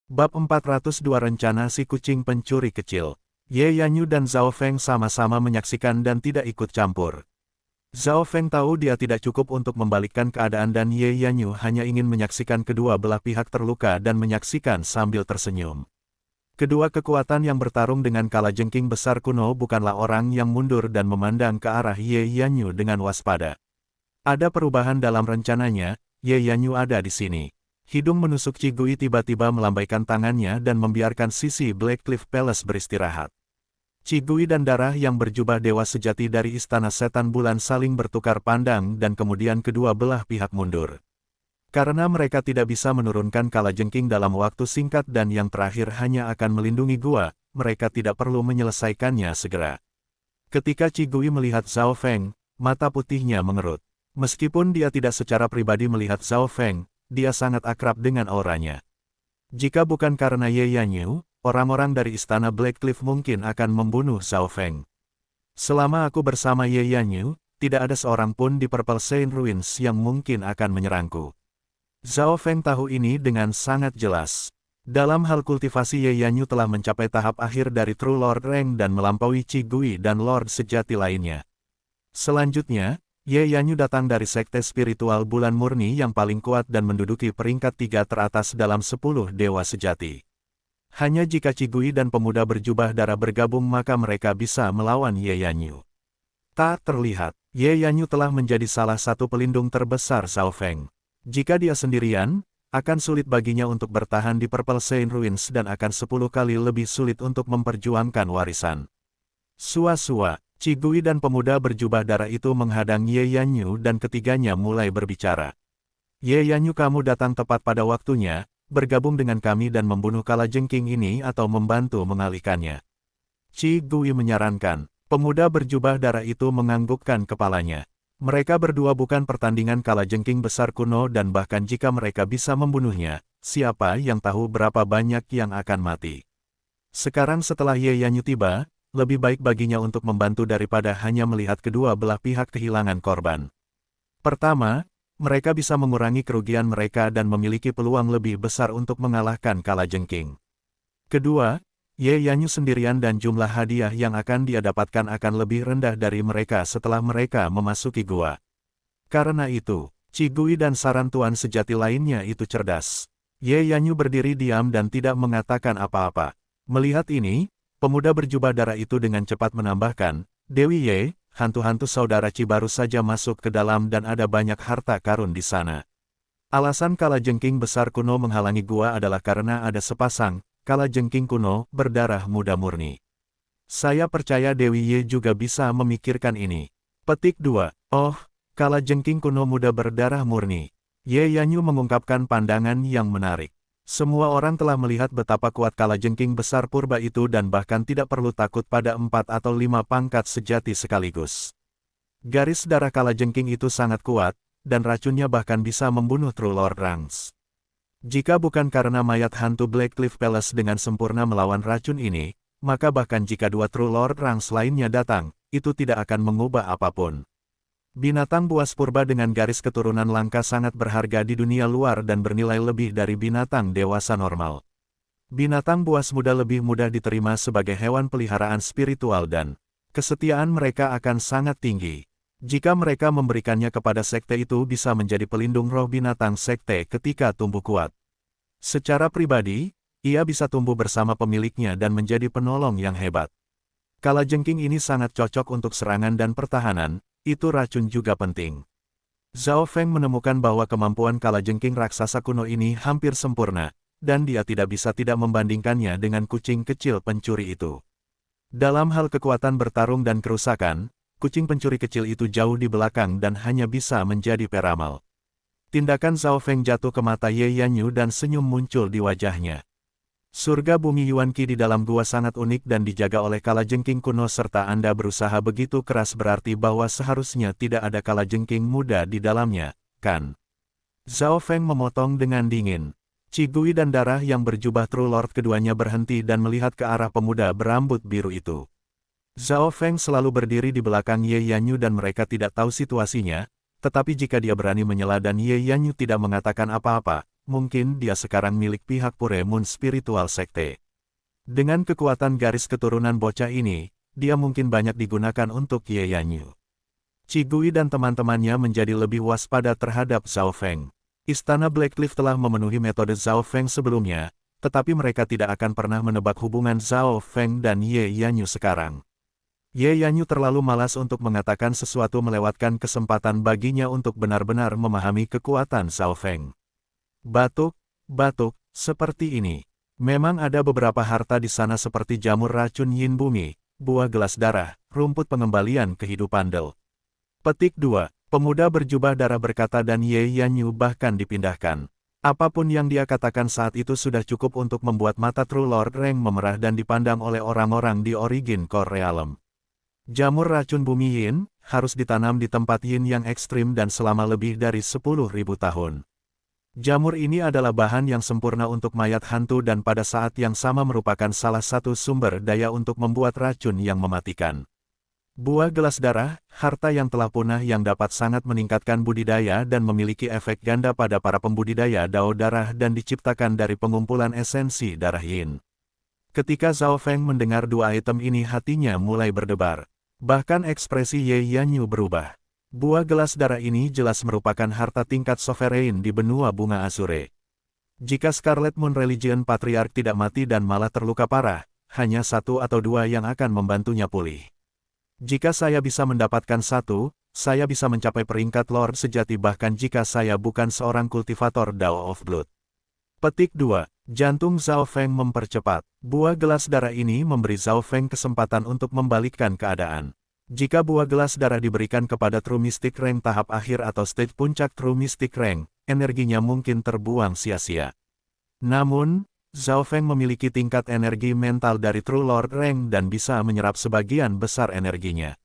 Bab 402 Rencana Si Kucing Pencuri Kecil. Ye Yanyu dan Zhao Feng sama-sama menyaksikan dan tidak ikut campur. Zhao Feng tahu dia tidak cukup untuk membalikkan keadaan dan Ye Yanyu hanya ingin menyaksikan kedua belah pihak terluka dan menyaksikan sambil tersenyum. Kedua kekuatan yang bertarung dengan kalajengking besar kuno bukanlah orang yang mundur dan memandang ke arah Ye Yanyu dengan waspada. Ada perubahan dalam rencananya, Ye Yanyu ada di sini. Hidung menusuk Cigui tiba-tiba melambaikan tangannya dan membiarkan sisi Blackcliff Palace beristirahat. Cigui dan darah yang berjubah dewa sejati dari Istana Setan Bulan saling bertukar pandang dan kemudian kedua belah pihak mundur. Karena mereka tidak bisa menurunkan kalajengking dalam waktu singkat dan yang terakhir hanya akan melindungi gua, mereka tidak perlu menyelesaikannya segera. Ketika Cigui melihat Zhao Feng, mata putihnya mengerut. Meskipun dia tidak secara pribadi melihat Zhao Feng, dia sangat akrab dengan auranya. Jika bukan karena Ye Yanyu, orang-orang dari Istana Blackcliff mungkin akan membunuh Zhao Feng. Selama aku bersama Ye Yanyu, tidak ada seorang pun di Purple Saint Ruins yang mungkin akan menyerangku. Zhao Feng tahu ini dengan sangat jelas. Dalam hal kultivasi Ye Yanyu telah mencapai tahap akhir dari True Lord Rank dan melampaui Cigui dan Lord sejati lainnya. Selanjutnya, Ye Yanyu datang dari sekte spiritual bulan murni yang paling kuat dan menduduki peringkat 3 teratas dalam 10 dewa sejati. Hanya jika Cigui dan pemuda berjubah darah bergabung maka mereka bisa melawan Ye Yanyu. Tak terlihat, Ye Yanyu telah menjadi salah satu pelindung terbesar Zhao Feng. Jika dia sendirian, akan sulit baginya untuk bertahan di Purple Saint Ruins dan akan 10 kali lebih sulit untuk memperjuangkan warisan. Sua-sua. Cigui dan pemuda berjubah darah itu menghadang Ye Yanyu dan ketiganya mulai berbicara. Ye Yanyu, kamu datang tepat pada waktunya, bergabung dengan kami dan membunuh kalajengking ini atau membantu mengalihkannya. Cigui menyarankan. Pemuda berjubah darah itu menganggukkan kepalanya. Mereka berdua bukan pertandingan kalajengking besar kuno dan bahkan jika mereka bisa membunuhnya, siapa yang tahu berapa banyak yang akan mati. Sekarang setelah Ye Yanyu tiba, lebih baik baginya untuk membantu daripada hanya melihat kedua belah pihak kehilangan korban. Pertama, mereka bisa mengurangi kerugian mereka dan memiliki peluang lebih besar untuk mengalahkan kalajengking. Kedua, Ye Yanyu sendirian dan jumlah hadiah yang akan dia dapatkan akan lebih rendah dari mereka setelah mereka memasuki gua. Karena itu, Cigui dan saran tuan sejati lainnya itu cerdas. Ye Yanyu berdiri diam dan tidak mengatakan apa-apa. Melihat ini, pemuda berjubah darah itu dengan cepat menambahkan, Dewi Ye, hantu-hantu saudara Ci baru saja masuk ke dalam dan ada banyak harta karun di sana. Alasan kalajengking besar kuno menghalangi gua adalah karena ada sepasang kalajengking kuno berdarah muda murni. Saya percaya Dewi Ye juga bisa memikirkan ini. Petik 2. Oh, kalajengking kuno muda berdarah murni. Ye Yanyu mengungkapkan pandangan yang menarik. Semua orang telah melihat betapa kuat kalajengking besar purba itu dan bahkan tidak perlu takut pada 4 atau 5 pangkat sejati sekaligus. Garis darah kalajengking itu sangat kuat, dan racunnya bahkan bisa membunuh True Lord Ranks. Jika bukan karena mayat hantu Blackcliff Palace dengan sempurna melawan racun ini, maka bahkan jika 2 True Lord Ranks lainnya datang, itu tidak akan mengubah apapun. Binatang buas purba dengan garis keturunan langka sangat berharga di dunia luar dan bernilai lebih dari binatang dewasa normal. Binatang buas muda lebih mudah diterima sebagai hewan peliharaan spiritual dan kesetiaan mereka akan sangat tinggi. Jika mereka memberikannya kepada sekte itu bisa menjadi pelindung roh binatang sekte ketika tumbuh kuat. Secara pribadi, ia bisa tumbuh bersama pemiliknya dan menjadi penolong yang hebat. Kalajengking ini sangat cocok untuk serangan dan pertahanan. Itu racun juga penting. Zhao Feng menemukan bahwa kemampuan kalajengking raksasa kuno ini hampir sempurna, dan dia tidak bisa tidak membandingkannya dengan kucing kecil pencuri itu. Dalam hal kekuatan bertarung dan kerusakan, kucing pencuri kecil itu jauh di belakang dan hanya bisa menjadi peramal. Tindakan Zhao Feng jatuh ke mata Ye Yanyu dan senyum muncul di wajahnya. Surga bumi Yuan Qi di dalam gua sangat unik dan dijaga oleh kalajengking kuno serta Anda berusaha begitu keras berarti bahwa seharusnya tidak ada kalajengking muda di dalamnya, kan? Zhao Feng memotong dengan dingin. Cigui dan darah yang berjubah True Lord keduanya berhenti dan melihat ke arah pemuda berambut biru itu. Zhao Feng selalu berdiri di belakang Ye Yanyu dan mereka tidak tahu situasinya, tetapi jika dia berani menyela dan Ye Yanyu tidak mengatakan apa-apa, mungkin dia sekarang milik pihak Pure Moon Spiritual Sekte. Dengan kekuatan garis keturunan bocah ini, dia mungkin banyak digunakan untuk Ye Yanyu. Qi Gui dan teman-temannya menjadi lebih waspada terhadap Zhao Feng. Istana Blackcliff telah memenuhi metode Zhao Feng sebelumnya, tetapi mereka tidak akan pernah menebak hubungan Zhao Feng dan Ye Yanyu sekarang. Ye Yanyu terlalu malas untuk mengatakan sesuatu melewatkan kesempatan baginya untuk benar-benar memahami kekuatan Zhao Feng. Batuk, seperti ini. Memang ada beberapa harta di sana seperti jamur racun yin bumi, buah gelas darah, rumput pengembalian kehidupan Del. Petik 2. Pemuda berjubah darah berkata dan Ye Yanyu bahkan dipindahkan. Apapun yang dia katakan saat itu sudah cukup untuk membuat mata True Lord Reng memerah dan dipandang oleh orang-orang di Origin Core Realm. Jamur racun bumi yin, harus ditanam di tempat yin yang ekstrim dan selama lebih dari 10.000 tahun. Jamur ini adalah bahan yang sempurna untuk mayat hantu dan pada saat yang sama merupakan salah satu sumber daya untuk membuat racun yang mematikan. Buah gelas darah, harta yang telah punah yang dapat sangat meningkatkan budidaya dan memiliki efek ganda pada para pembudidaya dao darah dan diciptakan dari pengumpulan esensi darah yin. Ketika Zhao Feng mendengar dua item ini hatinya mulai berdebar. Bahkan ekspresi Ye Yanyu berubah. Buah gelas darah ini jelas merupakan harta tingkat sovereign di benua bunga Azure. Jika Scarlet Moon Religion Patriarch tidak mati dan malah terluka parah, hanya satu atau dua yang akan membantunya pulih. Jika saya bisa mendapatkan satu, saya bisa mencapai peringkat Lord sejati bahkan jika saya bukan seorang kultivator Dao of Blood. Petik 2. Jantung Zhao Feng mempercepat. Buah gelas darah ini memberi Zhao Feng kesempatan untuk membalikkan keadaan. Jika buah gelas darah diberikan kepada True Mystic Rank tahap akhir atau stage puncak True Mystic Rank, energinya mungkin terbuang sia-sia. Namun, Zhao Feng memiliki tingkat energi mental dari True Lord Rank dan bisa menyerap sebagian besar energinya.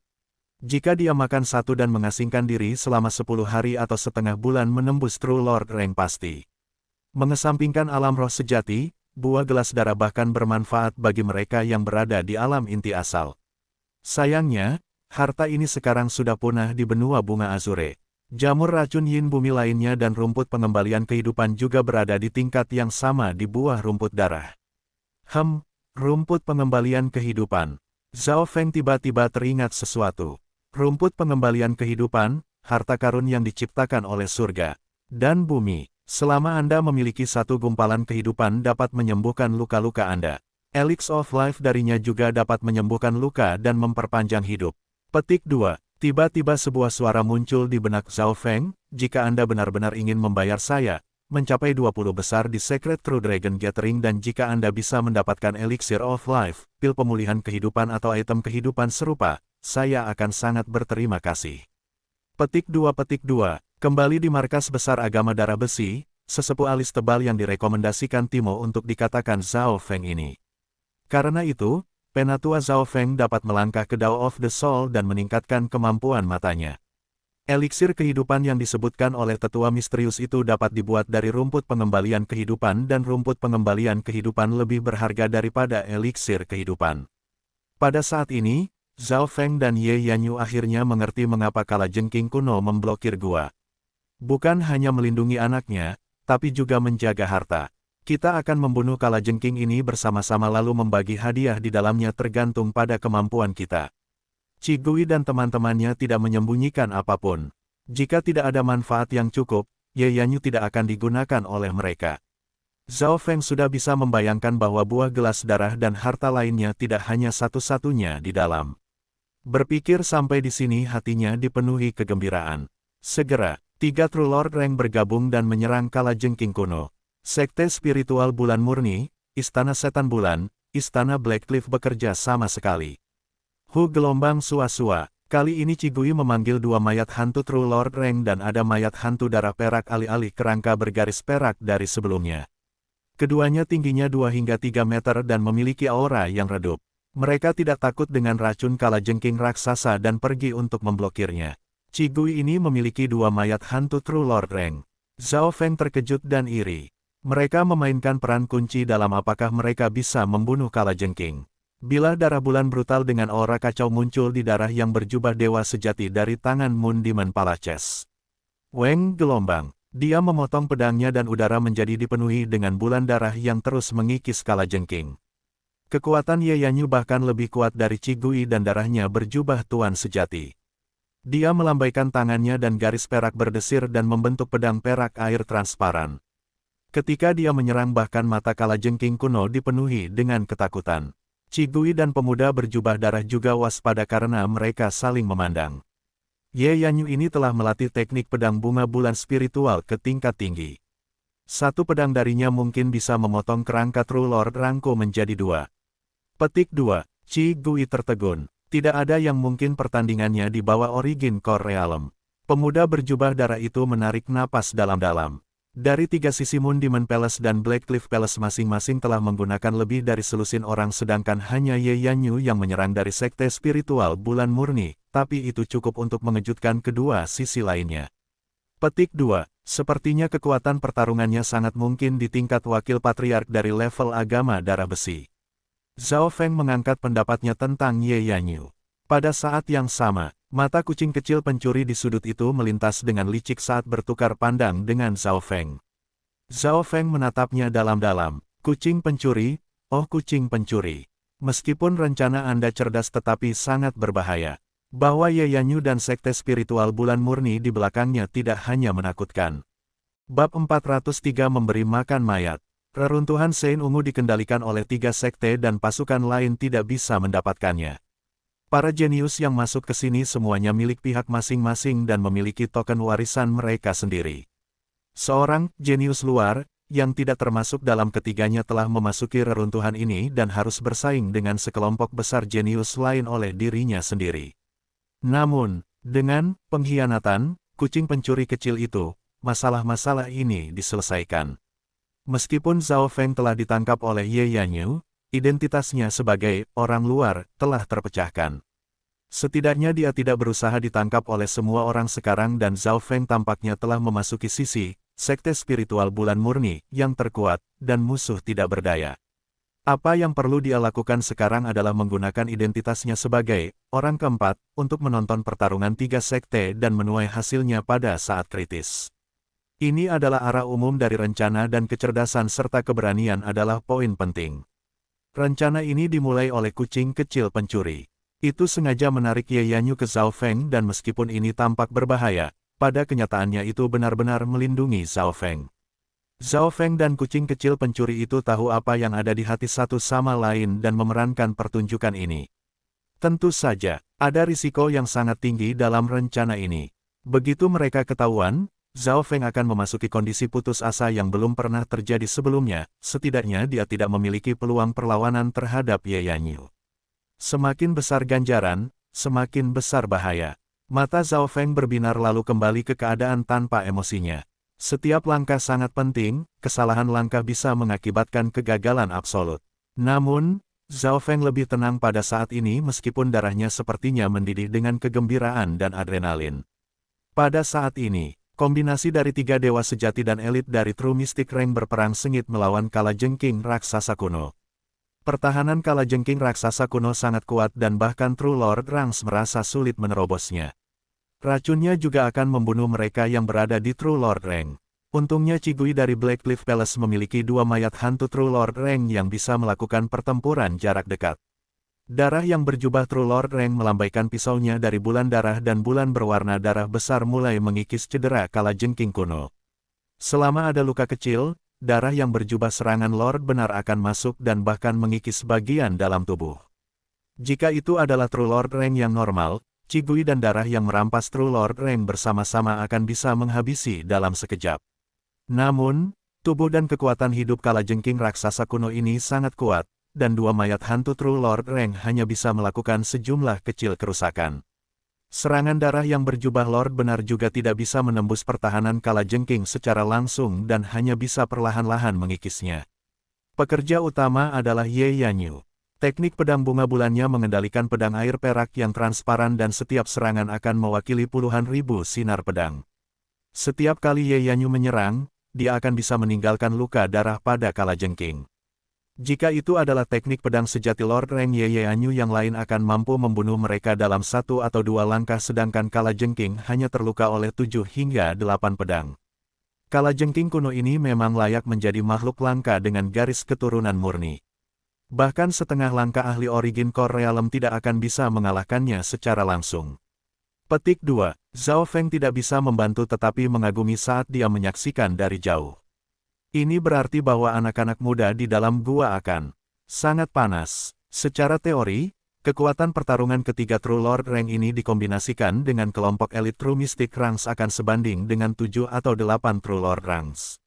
Jika dia makan satu dan mengasingkan diri selama 10 hari atau setengah bulan menembus True Lord Rank pasti. Mengesampingkan alam roh sejati, buah gelas darah bahkan bermanfaat bagi mereka yang berada di alam inti asal. Sayangnya, harta ini sekarang sudah punah di benua bunga Azure. Jamur racun yin bumi lainnya dan rumput pengembalian kehidupan juga berada di tingkat yang sama di buah rumput darah. Rumput pengembalian kehidupan. Zhao Feng tiba-tiba teringat sesuatu. Rumput pengembalian kehidupan, harta karun yang diciptakan oleh surga dan bumi. Selama Anda memiliki satu gumpalan kehidupan dapat menyembuhkan luka-luka Anda. Elixir of Life darinya juga dapat menyembuhkan luka dan memperpanjang hidup. Petik 2. Tiba-tiba sebuah suara muncul di benak Zhao Feng, jika Anda benar-benar ingin membayar saya, mencapai 20 besar di Secret True Dragon Gathering dan jika Anda bisa mendapatkan Elixir of Life, pil pemulihan kehidupan atau item kehidupan serupa, saya akan sangat berterima kasih. Petik 2. Kembali di markas besar agama darah besi, sesepuh alis tebal yang direkomendasikan Timo untuk dikatakan Zhao Feng ini. Karena itu, Penatua Zhao Feng dapat melangkah ke Dao of the Soul dan meningkatkan kemampuan matanya. Eliksir kehidupan yang disebutkan oleh tetua misterius itu dapat dibuat dari rumput pengembalian kehidupan dan rumput pengembalian kehidupan lebih berharga daripada eliksir kehidupan. Pada saat ini, Zhao Feng dan Ye Yanyu akhirnya mengerti mengapa kalajengking kuno memblokir gua. Bukan hanya melindungi anaknya, tapi juga menjaga harta. Kita akan membunuh kalajengking ini bersama-sama lalu membagi hadiah di dalamnya tergantung pada kemampuan kita. Qi Gui dan teman-temannya tidak menyembunyikan apapun. Jika tidak ada manfaat yang cukup, Ye Yanyu tidak akan digunakan oleh mereka. Zhao Feng sudah bisa membayangkan bahwa buah gelas darah dan harta lainnya tidak hanya satu-satunya di dalam. Berpikir sampai di sini hatinya dipenuhi kegembiraan. Segera, 3 True Lord Rank bergabung dan menyerang kalajengking kuno. Sekte Spiritual Bulan Murni, Istana Setan Bulan, Istana Blackcliff bekerja sama sekali. Gelombang sua-sua. Kali ini Qi Gui memanggil 2 mayat hantu True Lord Rank dan ada mayat hantu darah perak alih-alih kerangka bergaris perak dari sebelumnya. Keduanya tingginya 2 hingga 3 meter dan memiliki aura yang redup. Mereka tidak takut dengan racun kalajengking raksasa dan pergi untuk memblokirnya. Qi Gui ini memiliki 2 mayat hantu True Lord Rank. Zhao Feng terkejut dan iri. Mereka memainkan peran kunci dalam apakah mereka bisa membunuh kalajengking. Bila darah bulan brutal dengan aura kacau muncul di darah yang berjubah dewa sejati dari tangan Moon Demon Palaces. Weng gelombang. Dia memotong pedangnya dan udara menjadi dipenuhi dengan bulan darah yang terus mengikis kalajengking. Kekuatan Ye Yanyu bahkan lebih kuat dari Qi Gui dan darahnya berjubah tuan sejati. Dia melambaikan tangannya dan garis perak berdesir dan membentuk pedang perak air transparan. Ketika dia menyerang bahkan mata kalajengking kuno dipenuhi dengan ketakutan. Qi Gui dan pemuda berjubah darah juga waspada karena mereka saling memandang. Ye Yanyu ini telah melatih teknik pedang bunga bulan spiritual ke tingkat tinggi. Satu pedang darinya mungkin bisa memotong kerangka True Lord Rangko menjadi dua. Petik 2. Qi Gui tertegun. Tidak ada yang mungkin pertandingannya di bawah Origin Core Realm. Pemuda berjubah darah itu menarik napas dalam-dalam. Dari tiga sisi Moon Demon Palace dan Black Cliff Palace masing-masing telah menggunakan lebih dari selusin orang sedangkan hanya Ye Yanyu yang menyerang dari sekte spiritual bulan murni, tapi itu cukup untuk mengejutkan kedua sisi lainnya. Petik 2. Sepertinya kekuatan pertarungannya sangat mungkin di tingkat wakil patriark dari level agama darah besi. Zhao Feng mengangkat pendapatnya tentang Ye Yanyu. Pada saat yang sama, mata kucing kecil pencuri di sudut itu melintas dengan licik saat bertukar pandang dengan Zhao Feng. Zhao Feng menatapnya dalam-dalam. Kucing pencuri, oh kucing pencuri. Meskipun rencana Anda cerdas tetapi sangat berbahaya. Bahwa Ye Yanyu dan sekte spiritual bulan murni di belakangnya tidak hanya menakutkan. Bab 403 memberi makan mayat. Reruntuhan Sein Ungu dikendalikan oleh tiga sekte dan pasukan lain tidak bisa mendapatkannya. Para jenius yang masuk ke sini semuanya milik pihak masing-masing dan memiliki token warisan mereka sendiri. Seorang jenius luar, yang tidak termasuk dalam ketiganya telah memasuki reruntuhan ini dan harus bersaing dengan sekelompok besar jenius lain oleh dirinya sendiri. Namun, dengan pengkhianatan, kucing pencuri kecil itu, masalah-masalah ini diselesaikan. Meskipun Zhao Feng telah ditangkap oleh Ye Yanyu, identitasnya sebagai orang luar telah terpecahkan. Setidaknya dia tidak berusaha ditangkap oleh semua orang sekarang dan Zhao Feng tampaknya telah memasuki sisi sekte spiritual bulan murni yang terkuat dan musuh tidak berdaya. Apa yang perlu dia lakukan sekarang adalah menggunakan identitasnya sebagai orang keempat untuk menonton pertarungan tiga sekte dan menuai hasilnya pada saat kritis. Ini adalah arah umum dari rencana dan kecerdasan serta keberanian adalah poin penting. Rencana ini dimulai oleh kucing kecil pencuri. Itu sengaja menarik Ye Yanyu ke Zhao Feng dan meskipun ini tampak berbahaya, pada kenyataannya itu benar-benar melindungi Zhao Feng. Zhao Feng dan kucing kecil pencuri itu tahu apa yang ada di hati satu sama lain dan memerankan pertunjukan ini. Tentu saja, ada risiko yang sangat tinggi dalam rencana ini. Begitu mereka ketahuan, Zhao Feng akan memasuki kondisi putus asa yang belum pernah terjadi sebelumnya, setidaknya dia tidak memiliki peluang perlawanan terhadap Ye Yanyu. Semakin besar ganjaran, semakin besar bahaya. Mata Zhao Feng berbinar lalu kembali ke keadaan tanpa emosinya. Setiap langkah sangat penting, kesalahan langkah bisa mengakibatkan kegagalan absolut. Namun, Zhao Feng lebih tenang pada saat ini meskipun darahnya sepertinya mendidih dengan kegembiraan dan adrenalin. Pada saat ini, kombinasi dari tiga dewa sejati dan elit dari True Mystic Rank berperang sengit melawan kalajengking raksasa kuno. Pertahanan kalajengking raksasa kuno sangat kuat dan bahkan True Lord Ranks merasa sulit menerobosnya. Racunnya juga akan membunuh mereka yang berada di True Lord Rank. Untungnya Qi Gui dari Black Cliff Palace memiliki dua mayat hantu True Lord Rank yang bisa melakukan pertempuran jarak dekat. Darah yang berjubah True Lord Rank melambaikan pisaunya dari bulan darah dan bulan berwarna darah besar mulai mengikis cedera kalajengking kuno. Selama ada luka kecil, darah yang berjubah serangan Lord benar akan masuk dan bahkan mengikis bagian dalam tubuh. Jika itu adalah True Lord Rank yang normal, Qi Gui dan darah yang merampas True Lord Rank bersama-sama akan bisa menghabisi dalam sekejap. Namun, tubuh dan kekuatan hidup kalajengking raksasa kuno ini sangat kuat, dan dua mayat hantu True Lord Rank hanya bisa melakukan sejumlah kecil kerusakan. Serangan darah yang berjubah Lord benar juga tidak bisa menembus pertahanan kalajengking secara langsung dan hanya bisa perlahan-lahan mengikisnya. Pekerja utama adalah Ye Yanyu. Teknik pedang bunga bulannya mengendalikan pedang air perak yang transparan dan setiap serangan akan mewakili puluhan ribu sinar pedang. Setiap kali Ye Yanyu menyerang, dia akan bisa meninggalkan luka darah pada kalajengking. Jika itu adalah teknik pedang sejati Lord Rank Ye Yanyu yang lain akan mampu membunuh mereka dalam 1 atau 2 langkah sedangkan kalajengking hanya terluka oleh 7 hingga 8 pedang. Kalajengking kuno ini memang layak menjadi makhluk langka dengan garis keturunan murni. Bahkan setengah langkah ahli Origin Core Realm tidak akan bisa mengalahkannya secara langsung. Petik 2. Zhao Feng tidak bisa membantu tetapi mengagumi saat dia menyaksikan dari jauh. Ini berarti bahwa anak-anak muda di dalam gua akan sangat panas. Secara teori, kekuatan pertarungan ketiga True Lord Rank ini dikombinasikan dengan kelompok elit True Mystic Ranks akan sebanding dengan 7 atau 8 True Lord Ranks.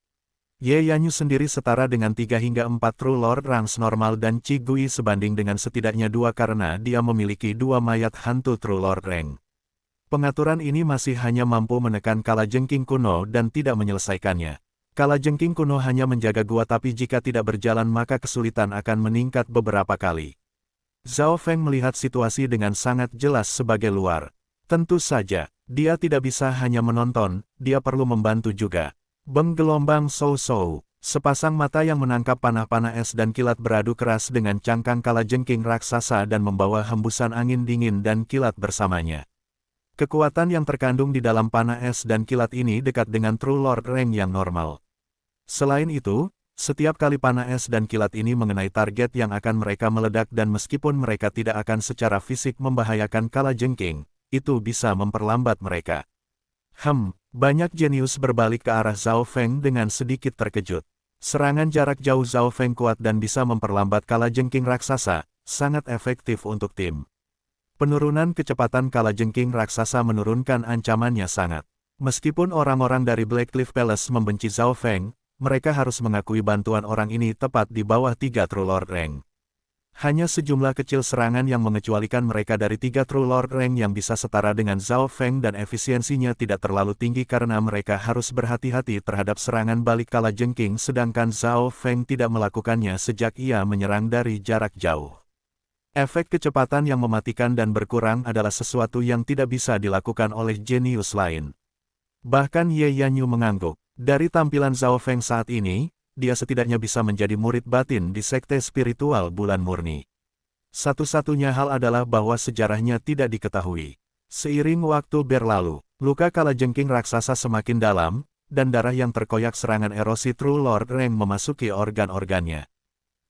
Ye Yanyu sendiri setara dengan 3 hingga 4 True Lord Ranks normal dan Qi Gui sebanding dengan setidaknya 2 karena dia memiliki 2 mayat hantu True Lord Rank. Pengaturan ini masih hanya mampu menekan Kalajengking kuno dan tidak menyelesaikannya. Kalajengking kuno hanya menjaga gua tapi jika tidak berjalan maka kesulitan akan meningkat beberapa kali. Zhao Feng melihat situasi dengan sangat jelas sebagai luar. Tentu saja, dia tidak bisa hanya menonton, dia perlu membantu juga. Beng gelombang Sou-Sou, sepasang mata yang menangkap panah-panah es dan kilat beradu keras dengan cangkang kalajengking raksasa dan membawa hembusan angin dingin dan kilat bersamanya. Kekuatan yang terkandung di dalam panah es dan kilat ini dekat dengan True Lord Rank yang normal. Selain itu, setiap kali panah es dan kilat ini mengenai target yang akan mereka meledak dan meskipun mereka tidak akan secara fisik membahayakan kalajengking, itu bisa memperlambat mereka. Banyak jenius berbalik ke arah Zhao Feng dengan sedikit terkejut. Serangan jarak jauh Zhao Feng kuat dan bisa memperlambat kalajengking raksasa, sangat efektif untuk tim. Penurunan kecepatan kalajengking raksasa menurunkan ancamannya sangat. Meskipun orang-orang dari Black Cliff Palace membenci Zhao Feng, mereka harus mengakui bantuan orang ini tepat di bawah 3 True Lord Rank. Hanya sejumlah kecil serangan yang mengecualikan mereka dari 3 True Lord Rank yang bisa setara dengan Zhao Feng dan efisiensinya tidak terlalu tinggi karena mereka harus berhati-hati terhadap serangan balik kalajengking sedangkan Zhao Feng tidak melakukannya sejak ia menyerang dari jarak jauh. Efek kecepatan yang mematikan dan berkurang adalah sesuatu yang tidak bisa dilakukan oleh jenius lain. Bahkan Ye Yanyu mengangguk. Dari tampilan Zhao Feng saat ini, dia setidaknya bisa menjadi murid batin di sekte spiritual bulan murni. Satu-satunya hal adalah bahwa sejarahnya tidak diketahui. Seiring waktu berlalu, luka kalajengking raksasa semakin dalam, dan darah yang terkoyak serangan erosi True Lord Rank memasuki organ-organnya.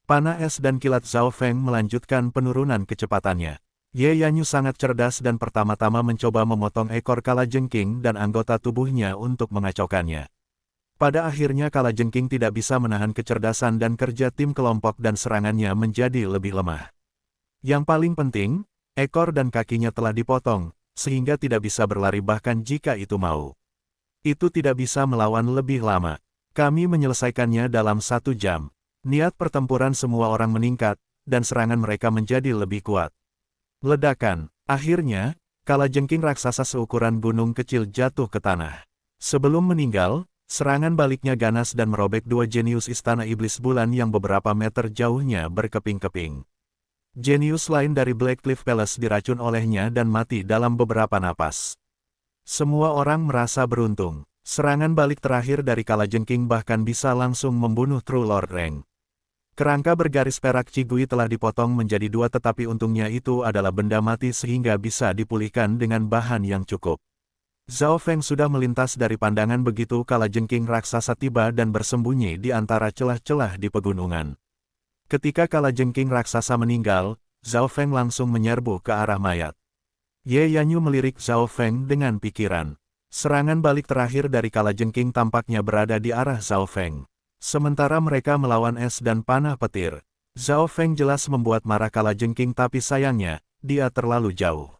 Panah es dan kilat Zhao Feng melanjutkan penurunan kecepatannya. Ye Yanyu sangat cerdas dan pertama-tama mencoba memotong ekor kalajengking dan anggota tubuhnya untuk mengacaukannya. Pada akhirnya kalajengking tidak bisa menahan kecerdasan dan kerja tim kelompok dan serangannya menjadi lebih lemah. Yang paling penting, ekor dan kakinya telah dipotong, sehingga tidak bisa berlari bahkan jika itu mau. Itu tidak bisa melawan lebih lama. Kami menyelesaikannya dalam 1 jam. Niat pertempuran semua orang meningkat, dan serangan mereka menjadi lebih kuat. Ledakan. Akhirnya, kalajengking raksasa seukuran gunung kecil jatuh ke tanah. Sebelum meninggal, serangan baliknya ganas dan merobek 2 jenius istana iblis bulan yang beberapa meter jauhnya berkeping-keping. Jenius lain dari Black Cliff Palace diracun olehnya dan mati dalam beberapa napas. Semua orang merasa beruntung. Serangan balik terakhir dari kalajengking bahkan bisa langsung membunuh True Lord Rank. Kerangka bergaris perak Qi Gui telah dipotong menjadi 2 tetapi untungnya itu adalah benda mati sehingga bisa dipulihkan dengan bahan yang cukup. Zhao Feng sudah melintas dari pandangan begitu kalajengking raksasa tiba dan bersembunyi di antara celah-celah di pegunungan. Ketika kalajengking raksasa meninggal, Zhao Feng langsung menyerbu ke arah mayat. Ye Yanyu melirik Zhao Feng dengan pikiran. Serangan balik terakhir dari kalajengking tampaknya berada di arah Zhao Feng. Sementara mereka melawan es dan panah petir, Zhao Feng jelas membuat marah kalajengking tapi sayangnya, dia terlalu jauh.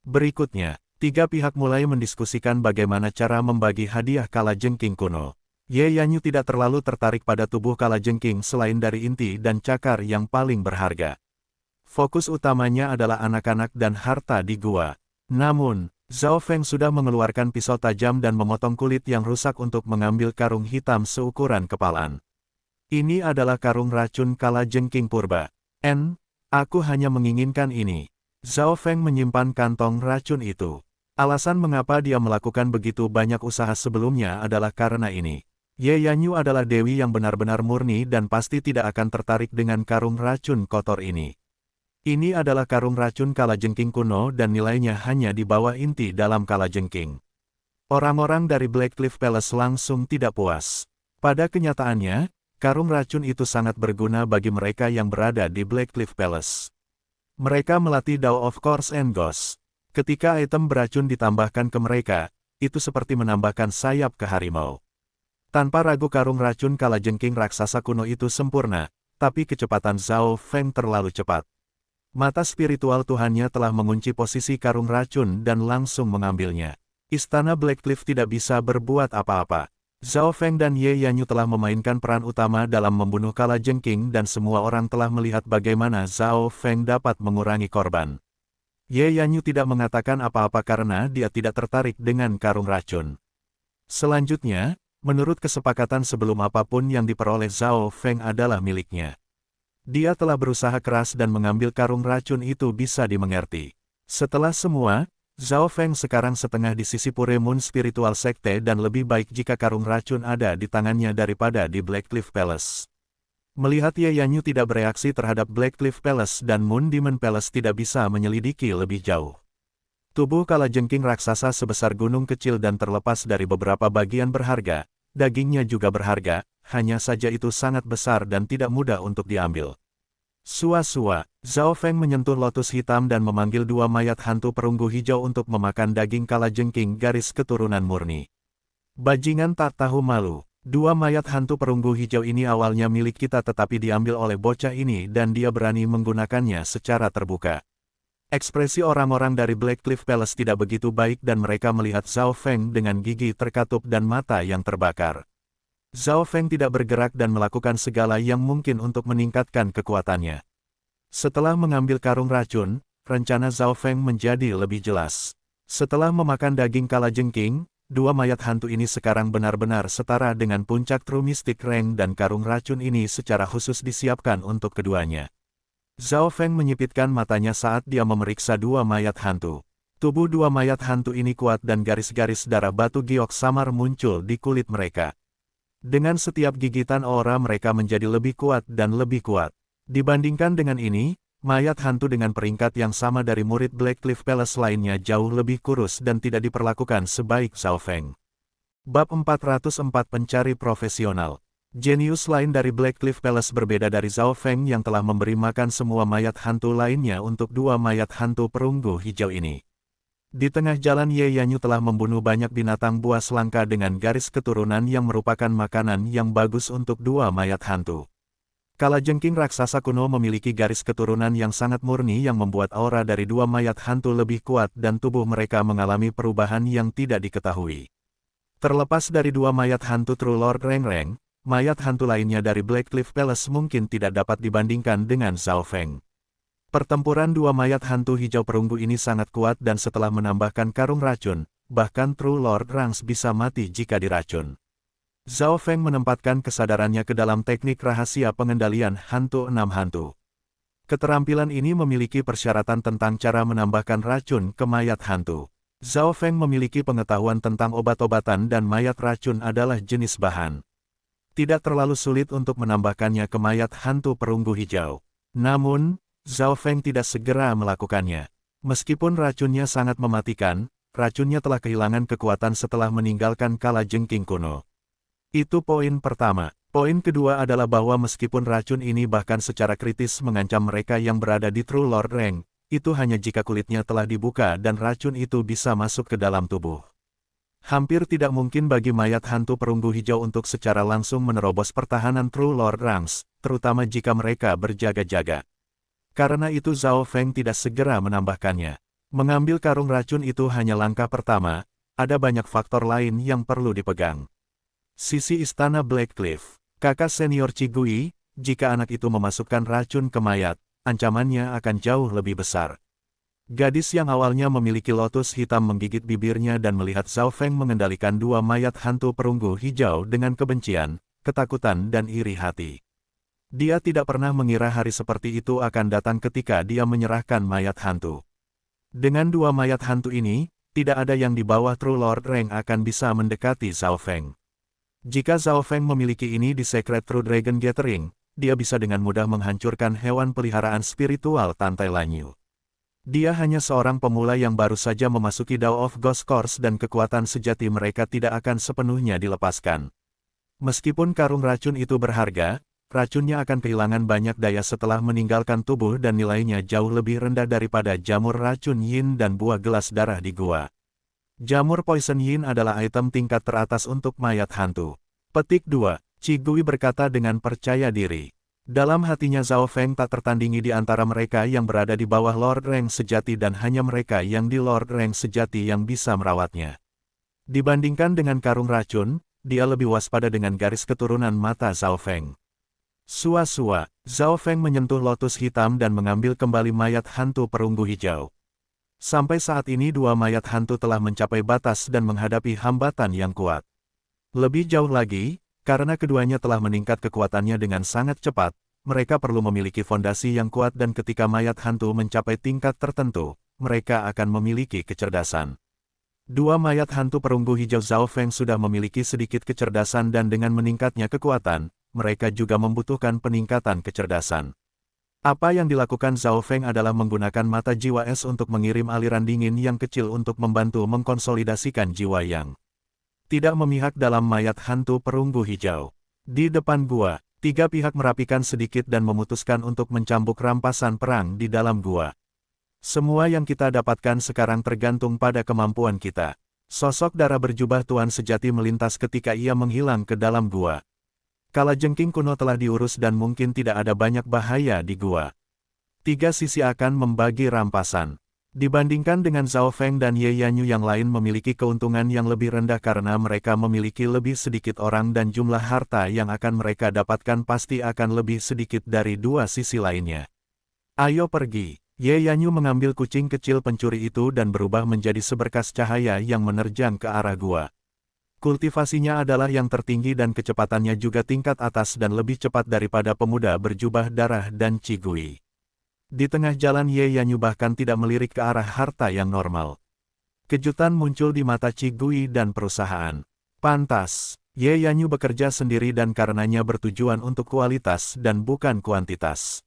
Berikutnya, 3 pihak mulai mendiskusikan bagaimana cara membagi hadiah kalajengking kuno. Ye Yanyu tidak terlalu tertarik pada tubuh kalajengking selain dari inti dan cakar yang paling berharga. Fokus utamanya adalah anak-anak dan harta di gua. Namun, Zhao Feng sudah mengeluarkan pisau tajam dan memotong kulit yang rusak untuk mengambil karung hitam seukuran kepalan. Ini adalah karung racun kalajengking purba. Aku hanya menginginkan ini. Zhao Feng menyimpan kantong racun itu. Alasan mengapa dia melakukan begitu banyak usaha sebelumnya adalah karena ini. Ye Yanyu adalah dewi yang benar-benar murni dan pasti tidak akan tertarik dengan karung racun kotor ini. Ini adalah karung racun kalajengking kuno dan nilainya hanya di bawah inti dalam kalajengking. Orang-orang dari Blackcliff Palace langsung tidak puas. Pada kenyataannya, karung racun itu sangat berguna bagi mereka yang berada di Blackcliff Palace. Mereka melatih Dao of Course and Ghost. Ketika item beracun ditambahkan ke mereka, itu seperti menambahkan sayap ke harimau. Tanpa ragu karung racun kalajengking raksasa kuno itu sempurna, tapi kecepatan Zhao Feng terlalu cepat. Mata spiritual Tuhannya telah mengunci posisi karung racun dan langsung mengambilnya. Istana Blackcliff tidak bisa berbuat apa-apa. Zhao Feng dan Ye Yanyu telah memainkan peran utama dalam membunuh kalajengking dan semua orang telah melihat bagaimana Zhao Feng dapat mengurangi korban. Ye Yanyu tidak mengatakan apa-apa karena dia tidak tertarik dengan karung racun. Selanjutnya, menurut kesepakatan sebelum apapun yang diperoleh Zhao Feng adalah miliknya. Dia telah berusaha keras dan mengambil karung racun itu bisa dimengerti. Setelah semua, Zhao Feng sekarang setengah di sisi Pure Moon Spiritual Sekte dan lebih baik jika karung racun ada di tangannya daripada di Blackcliff Palace. Melihat Ye Yanyu tidak bereaksi terhadap Blackcliff Palace dan Moon Demon Palace tidak bisa menyelidiki lebih jauh. Tubuh kalajengking raksasa sebesar gunung kecil dan terlepas dari beberapa bagian berharga, dagingnya juga berharga, hanya saja itu sangat besar dan tidak mudah untuk diambil. Sua-sua, Zhao Feng menyentuh lotus hitam dan memanggil dua mayat hantu perunggu hijau untuk memakan daging kalajengking garis keturunan murni. Bajingan tak tahu malu, dua mayat hantu perunggu hijau ini awalnya milik kita tetapi diambil oleh bocah ini dan dia berani menggunakannya secara terbuka. Ekspresi orang-orang dari Blackcliff Palace tidak begitu baik dan mereka melihat Zhao Feng dengan gigi terkatup dan mata yang terbakar. Zhao Feng tidak bergerak dan melakukan segala yang mungkin untuk meningkatkan kekuatannya. Setelah mengambil karung racun, rencana Zhao Feng menjadi lebih jelas. Setelah memakan daging kalajengking, dua mayat hantu ini sekarang benar-benar setara dengan puncak True Mystic Rank dan karung racun ini secara khusus disiapkan untuk keduanya. Zhao Feng menyipitkan matanya saat dia memeriksa dua mayat hantu. Tubuh dua mayat hantu ini kuat dan garis-garis darah batu giok samar muncul di kulit mereka. Dengan setiap gigitan aura mereka menjadi lebih kuat dan lebih kuat. Dibandingkan dengan ini, mayat hantu dengan peringkat yang sama dari murid Blackcliff Palace lainnya jauh lebih kurus dan tidak diperlakukan sebaik Zhao Feng. Bab 404 Pencari Profesional. Jenius lain dari Blackcliff Palace berbeda dari Zhao Feng yang telah memberi makan semua mayat hantu lainnya untuk dua mayat hantu perunggu hijau ini. Di tengah jalan Ye Yanyu telah membunuh banyak binatang buas langka dengan garis keturunan yang merupakan makanan yang bagus untuk dua mayat hantu. Kalajengking raksasa kuno memiliki garis keturunan yang sangat murni yang membuat aura dari dua mayat hantu lebih kuat dan tubuh mereka mengalami perubahan yang tidak diketahui. Terlepas dari dua mayat hantu True Lord Reng-Reng, mayat hantu lainnya dari Blackcliff Palace mungkin tidak dapat dibandingkan dengan Zhao Feng. Pertempuran dua mayat hantu hijau perunggu ini sangat kuat dan setelah menambahkan karung racun, bahkan True Lord Rangs bisa mati jika diracun. Zhao Feng menempatkan kesadarannya ke dalam teknik rahasia pengendalian hantu enam hantu. Keterampilan ini memiliki persyaratan tentang cara menambahkan racun ke mayat hantu. Zhao Feng memiliki pengetahuan tentang obat-obatan dan mayat racun adalah jenis bahan. Tidak terlalu sulit untuk menambahkannya ke mayat hantu perunggu hijau. Namun, Zhao Feng tidak segera melakukannya. Meskipun racunnya sangat mematikan, racunnya telah kehilangan kekuatan setelah meninggalkan kalajengking kuno. Itu poin pertama. Poin kedua adalah bahwa meskipun racun ini bahkan secara kritis mengancam mereka yang berada di True Lord Rank, itu hanya jika kulitnya telah dibuka dan racun itu bisa masuk ke dalam tubuh. Hampir tidak mungkin bagi mayat hantu perunggu hijau untuk secara langsung menerobos pertahanan True Lord Ranks, terutama jika mereka berjaga-jaga. Karena itu Zhao Feng tidak segera menambahkannya. Mengambil karung racun itu hanya langkah pertama, ada banyak faktor lain yang perlu dipegang. Sisi Istana Blackcliff. Kakak senior Chigui, jika anak itu memasukkan racun ke mayat, ancamannya akan jauh lebih besar. Gadis yang awalnya memiliki lotus hitam menggigit bibirnya dan melihat Zhao Feng mengendalikan dua mayat hantu perunggu hijau dengan kebencian, ketakutan dan iri hati. Dia tidak pernah mengira hari seperti itu akan datang ketika dia menyerahkan mayat hantu. Dengan dua mayat hantu ini, tidak ada yang di bawah True Lord Rank akan bisa mendekati Zhao Feng. Jika Zhao Feng memiliki ini di Secret True Dragon Gathering, dia bisa dengan mudah menghancurkan hewan peliharaan spiritual Tantai Lanyu. Dia hanya seorang pemula yang baru saja memasuki Dao of Ghost Course dan kekuatan sejati mereka tidak akan sepenuhnya dilepaskan. Meskipun karung racun itu berharga, racunnya akan kehilangan banyak daya setelah meninggalkan tubuh dan nilainya jauh lebih rendah daripada jamur racun yin dan buah gelas darah di gua. Jamur Poison Yin adalah item tingkat teratas untuk mayat hantu. Petik 2. Qi Gui berkata dengan percaya diri. Dalam hatinya Zhao Feng tak tertandingi di antara mereka yang berada di bawah Lord Rank sejati dan hanya mereka yang di Lord Rank sejati yang bisa merawatnya. Dibandingkan dengan karung racun, dia lebih waspada dengan garis keturunan mata Zhao Feng. Sua-sua, Zhao Feng menyentuh lotus hitam dan mengambil kembali mayat hantu perunggu hijau. Sampai saat ini dua mayat hantu telah mencapai batas dan menghadapi hambatan yang kuat. Lebih jauh lagi, karena keduanya telah meningkat kekuatannya dengan sangat cepat, mereka perlu memiliki fondasi yang kuat dan ketika mayat hantu mencapai tingkat tertentu, mereka akan memiliki kecerdasan. Dua mayat hantu perunggu hijau Zhao Feng sudah memiliki sedikit kecerdasan dan dengan meningkatnya kekuatan, mereka juga membutuhkan peningkatan kecerdasan. Apa yang dilakukan Zhao Feng adalah menggunakan mata jiwa es untuk mengirim aliran dingin yang kecil untuk membantu mengkonsolidasikan jiwa yang tidak memihak dalam mayat hantu perunggu hijau. Di depan gua, tiga pihak merapikan sedikit dan memutuskan untuk mencambuk rampasan perang di dalam gua. Semua yang kita dapatkan sekarang tergantung pada kemampuan kita. Sosok darah berjubah Tuan sejati melintas ketika ia menghilang ke dalam gua. Kalajengking kuno telah diurus dan mungkin tidak ada banyak bahaya di gua. Tiga sisi akan membagi rampasan. Dibandingkan dengan Zhao Feng dan Ye Yanyu yang lain memiliki keuntungan yang lebih rendah karena mereka memiliki lebih sedikit orang dan jumlah harta yang akan mereka dapatkan pasti akan lebih sedikit dari dua sisi lainnya. Ayo pergi. Ye Yanyu mengambil kucing kecil pencuri itu dan berubah menjadi seberkas cahaya yang menerjang ke arah gua. Kultivasinya adalah yang tertinggi dan kecepatannya juga tingkat atas dan lebih cepat daripada pemuda berjubah darah dan Qi Gui. Di tengah jalan Ye Yanyu bahkan tidak melirik ke arah harta yang normal. Kejutan muncul di mata Qi Gui dan perusahaan. Pantas, Ye Yanyu bekerja sendiri dan karenanya bertujuan untuk kualitas dan bukan kuantitas.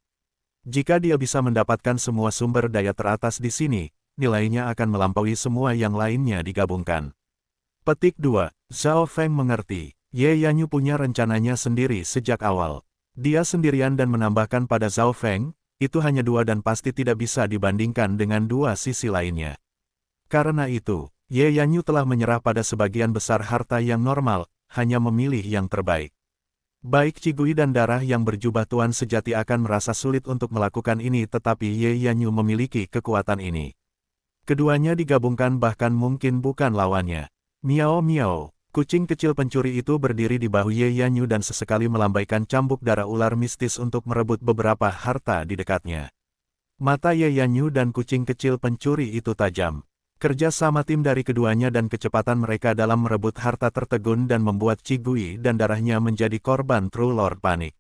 Jika dia bisa mendapatkan semua sumber daya teratas di sini, nilainya akan melampaui semua yang lainnya digabungkan. Petik 2. Zhao Feng mengerti. Ye Yanyu punya rencananya sendiri sejak awal. Dia sendirian dan menambahkan pada Zhao Feng, itu hanya dua dan pasti tidak bisa dibandingkan dengan dua sisi lainnya. Karena itu, Ye Yanyu telah menyerah pada sebagian besar harta yang normal, hanya memilih yang terbaik. Baik Qi Gui dan darah yang berjubah Tuan sejati akan merasa sulit untuk melakukan ini tetapi Ye Yanyu memiliki kekuatan ini. Keduanya digabungkan bahkan mungkin bukan lawannya. Miao miao, kucing kecil pencuri itu berdiri di bahu Ye Yanyu dan sesekali melambaikan cambuk darah ular mistis untuk merebut beberapa harta di dekatnya. Mata Ye Yanyu dan kucing kecil pencuri itu tajam. Kerja sama tim dari keduanya dan kecepatan mereka dalam merebut harta tertegun dan membuat Qi Gui dan darahnya menjadi korban True Lord panik.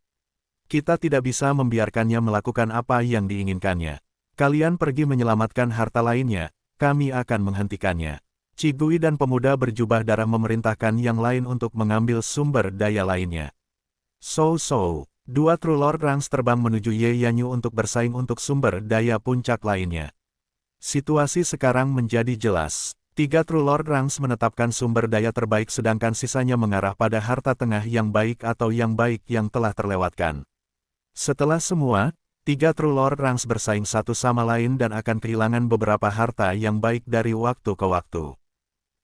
Kita tidak bisa membiarkannya melakukan apa yang diinginkannya. Kalian pergi menyelamatkan harta lainnya, kami akan menghentikannya. Qi Gui dan pemuda berjubah darah memerintahkan yang lain untuk mengambil sumber daya lainnya. Dua True Lord Ranks terbang menuju Ye Yanyu untuk bersaing untuk sumber daya puncak lainnya. Situasi sekarang menjadi jelas. Tiga True Lord Ranks menetapkan sumber daya terbaik sedangkan sisanya mengarah pada harta tengah yang baik atau yang baik yang telah terlewatkan. Setelah semua, tiga True Lord Ranks bersaing satu sama lain dan akan kehilangan beberapa harta yang baik dari waktu ke waktu.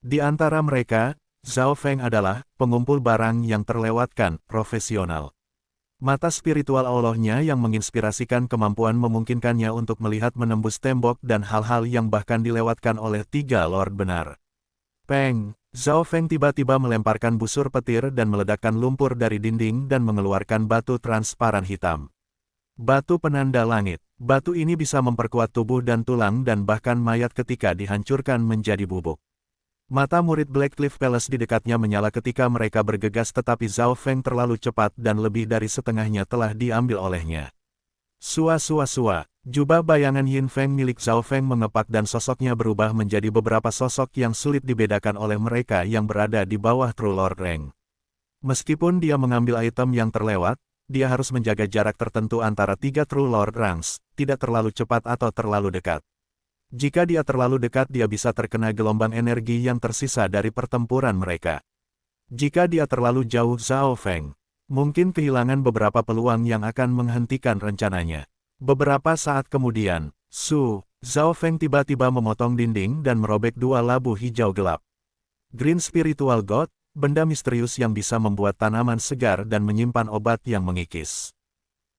Di antara mereka, Zhao Feng adalah pengumpul barang yang terlewatkan, profesional. Mata spiritual Allahnya yang menginspirasikan kemampuan memungkinkannya untuk melihat menembus tembok dan hal-hal yang bahkan dilewatkan oleh tiga Lord benar. Peng, Zhao Feng tiba-tiba melemparkan busur petir dan meledakkan lumpur dari dinding dan mengeluarkan batu transparan hitam. Batu penanda langit. Batu ini bisa memperkuat tubuh dan tulang dan bahkan mayat ketika dihancurkan menjadi bubuk. Mata murid Black Cliff Palace di dekatnya menyala ketika mereka bergegas tetapi Zhao Feng terlalu cepat dan lebih dari setengahnya telah diambil olehnya. Sua-sua-sua, jubah bayangan Yin Feng milik Zhao Feng mengepak dan sosoknya berubah menjadi beberapa sosok yang sulit dibedakan oleh mereka yang berada di bawah True Lord Rank. Meskipun dia mengambil item yang terlewat, dia harus menjaga jarak tertentu antara tiga True Lord Ranks, tidak terlalu cepat atau terlalu dekat. Jika dia terlalu dekat dia bisa terkena gelombang energi yang tersisa dari pertempuran mereka. Jika dia terlalu jauh Zhao Feng mungkin kehilangan beberapa peluang yang akan menghentikan rencananya. Beberapa saat kemudian, Zhao Feng tiba-tiba memotong dinding dan merobek dua labu hijau gelap. Green Spiritual God, benda misterius yang bisa membuat tanaman segar dan menyimpan obat yang mengikis.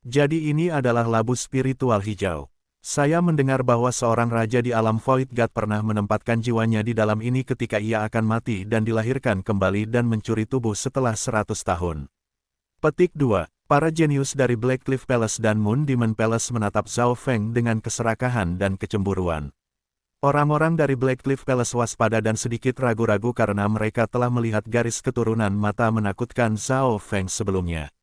Jadi ini adalah labu spiritual hijau. Saya mendengar bahwa seorang raja di alam Void God pernah menempatkan jiwanya di dalam ini ketika ia akan mati dan dilahirkan kembali dan mencuri tubuh setelah 100 tahun. Petik 2. Para jenius dari Blackcliff Palace dan Moon Demon Palace menatap Zhao Feng dengan keserakahan dan kecemburuan. Orang-orang dari Blackcliff Palace waspada dan sedikit ragu-ragu karena mereka telah melihat garis keturunan mata menakutkan Zhao Feng sebelumnya.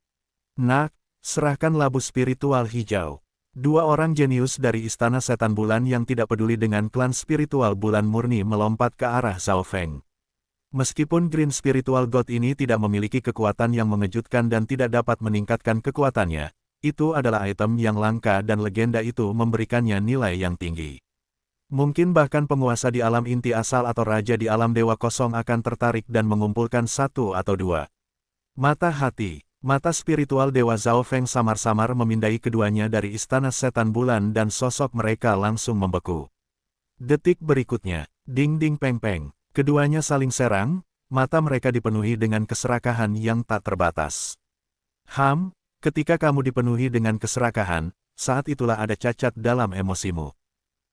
Nak, serahkan labu spiritual hijau. Dua orang jenius dari Istana Setan Bulan yang tidak peduli dengan klan spiritual bulan murni melompat ke arah Zhao Feng. Meskipun Green Spiritual God ini tidak memiliki kekuatan yang mengejutkan dan tidak dapat meningkatkan kekuatannya, itu adalah item yang langka dan legenda itu memberikannya nilai yang tinggi. Mungkin bahkan penguasa di alam inti asal atau raja di alam dewa kosong akan tertarik dan mengumpulkan satu atau dua. Mata hati. Mata spiritual Dewa Zhao Feng samar-samar memindai keduanya dari Istana Setan Bulan dan sosok mereka langsung membeku. Detik berikutnya, ding-ding-peng-peng, keduanya saling serang, mata mereka dipenuhi dengan keserakahan yang tak terbatas. Ketika kamu dipenuhi dengan keserakahan, saat itulah ada cacat dalam emosimu.